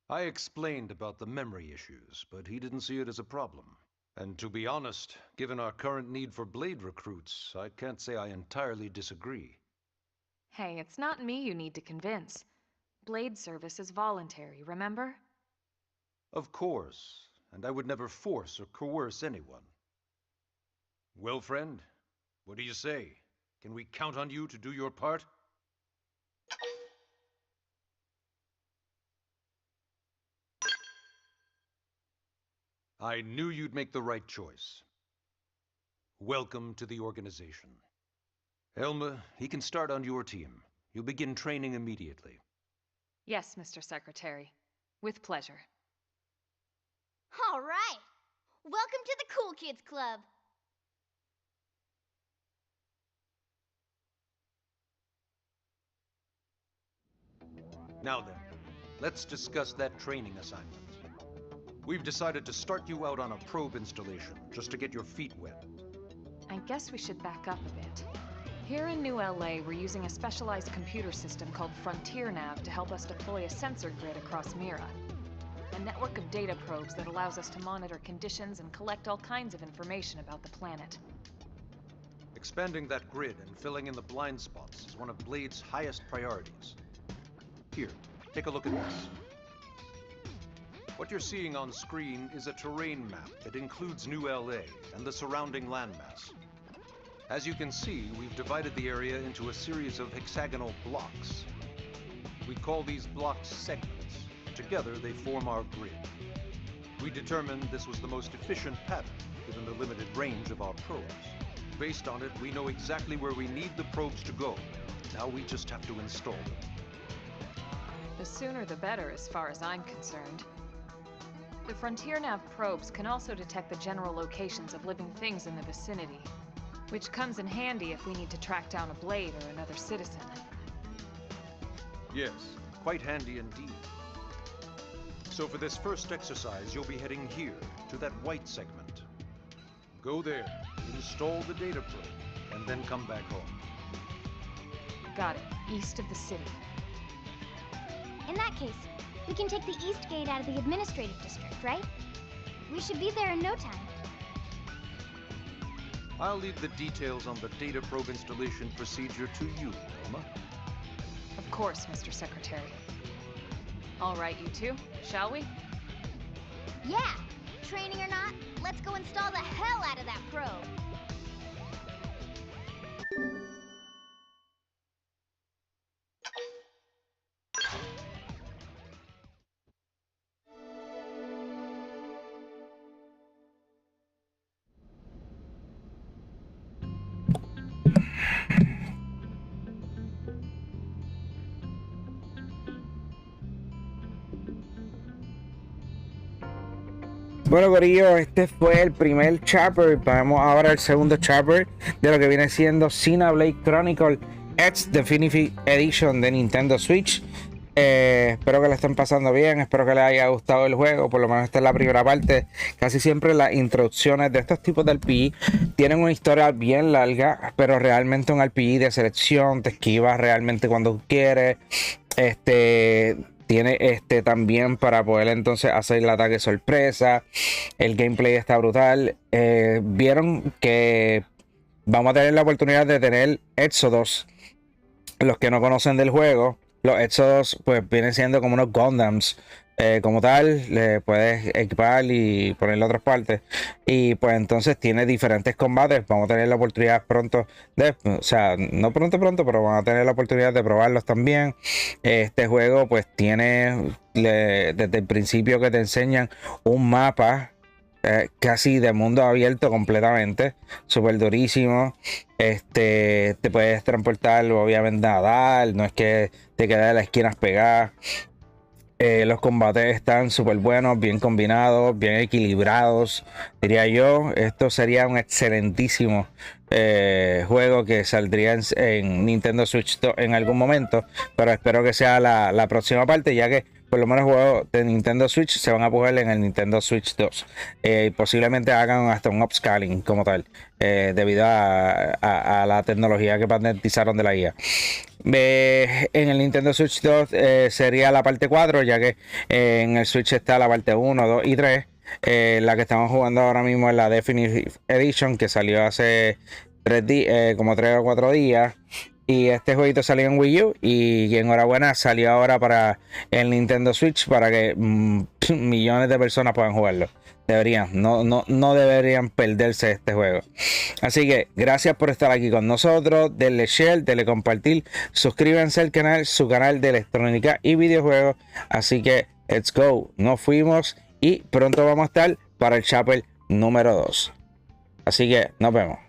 I explained about the memory issues, but he didn't see it as a problem. And to be honest, given our current need for blade recruits, I can't say I entirely disagree. Hey, it's not me you need to convince. Blade service is voluntary, remember? Of course, and I would never force or coerce anyone. Well, friend, what do you say? Can we count on you to do your part? I knew you'd make the right choice. Welcome to the organization. Elma, he can start on your team. You'll begin training immediately. Yes, Mr. Secretary. With pleasure. All right. Welcome to the Cool Kids Club. Now then, let's discuss that training assignment. We've decided to start you out on a probe installation, just to get your feet wet. I guess we should back up a bit. Here in New LA, we're using a specialized computer system called Frontier Nav to help us deploy a sensor grid across Mira. A network of data probes that allows us to monitor conditions and collect all kinds of information about the planet. Expanding that grid and filling in the blind spots is one of Blade's highest priorities. Here, take a look at this. What you're seeing on screen is a terrain map that includes New LA and the surrounding landmass. As you can see, we've divided the area into a series of hexagonal blocks. We call these blocks segments. Together, they form our grid. We determined this was the most efficient pattern, given the limited range of our probes. Based on it, we know exactly where we need the probes to go. Now we just have to install them. The sooner the better, as far as I'm concerned. The Frontier Nav probes can also detect the general locations of living things in the vicinity, which comes in handy if we need to track down a Blade or another citizen. Yes, quite handy indeed. So for this first exercise, you'll be heading here, to that white segment. Go there, install the data probe, and then come back home. Got it. East of the city. In that case, we can take the east gate out of the administrative district, right? We should be there in no time. I'll leave the details on the data probe installation procedure to you, Elma. Of course, Mr. Secretary. All right, you two, shall we? Yeah! Training or not, let's go install the hell out of that probe! Bueno, corillo, este fue el primer chapter. Vamos ahora al segundo chapter de lo que viene siendo Xenoblade Chronicles X Definitive Edition de Nintendo Switch. Espero que le estén pasando bien, espero que les haya gustado el juego. Por lo menos esta es la primera parte. Casi siempre las introducciones de estos tipos de RPG tienen una historia bien larga, pero realmente un RPG de selección, te esquivas realmente cuando quieres. Tiene también para poder entonces hacer el ataque sorpresa. El gameplay está brutal. Vieron que vamos a tener la oportunidad de tener Exodus. Los que no conocen del juego, los Exodus pues vienen siendo como unos Gundams. Como tal, le puedes equipar y ponerle otras partes. Y pues entonces tiene diferentes combates. Vamos a tener la oportunidad pronto de, o sea, no pronto, pero vamos a tener la oportunidad de probarlos también. Este juego pues tiene desde el principio que te enseñan un mapa casi de mundo abierto completamente, súper durísimo. Te puedes transportar, obviamente nadar, no es que te quedas en las esquinas pegadas. Los combates están súper buenos, bien combinados, bien equilibrados, diría yo. Esto sería un excelentísimo juego que saldría en Nintendo Switch 2 en algún momento, pero espero que sea la próxima parte, ya que por lo menos juegos de Nintendo Switch se van a poner en el Nintendo Switch 2. Posiblemente hagan hasta un upscaling como tal, debido a la tecnología que patentizaron de la IA. En el Nintendo Switch 2 sería la parte 4, ya que en el Switch está la parte 1, 2 y 3. La que estamos jugando ahora mismo es la Definitive Edition, que salió hace como 3 o 4 días. Y este jueguito salió en Wii U y enhorabuena, salió ahora para el Nintendo Switch para que millones de personas puedan jugarlo. Deberían, no deberían perderse este juego. Así que gracias por estar aquí con nosotros. Denle share, denle compartir, suscríbanse al canal, su canal de electrónica y videojuegos. Así que let's go, nos fuimos y pronto vamos a estar para el chapter número 2. Así que nos vemos.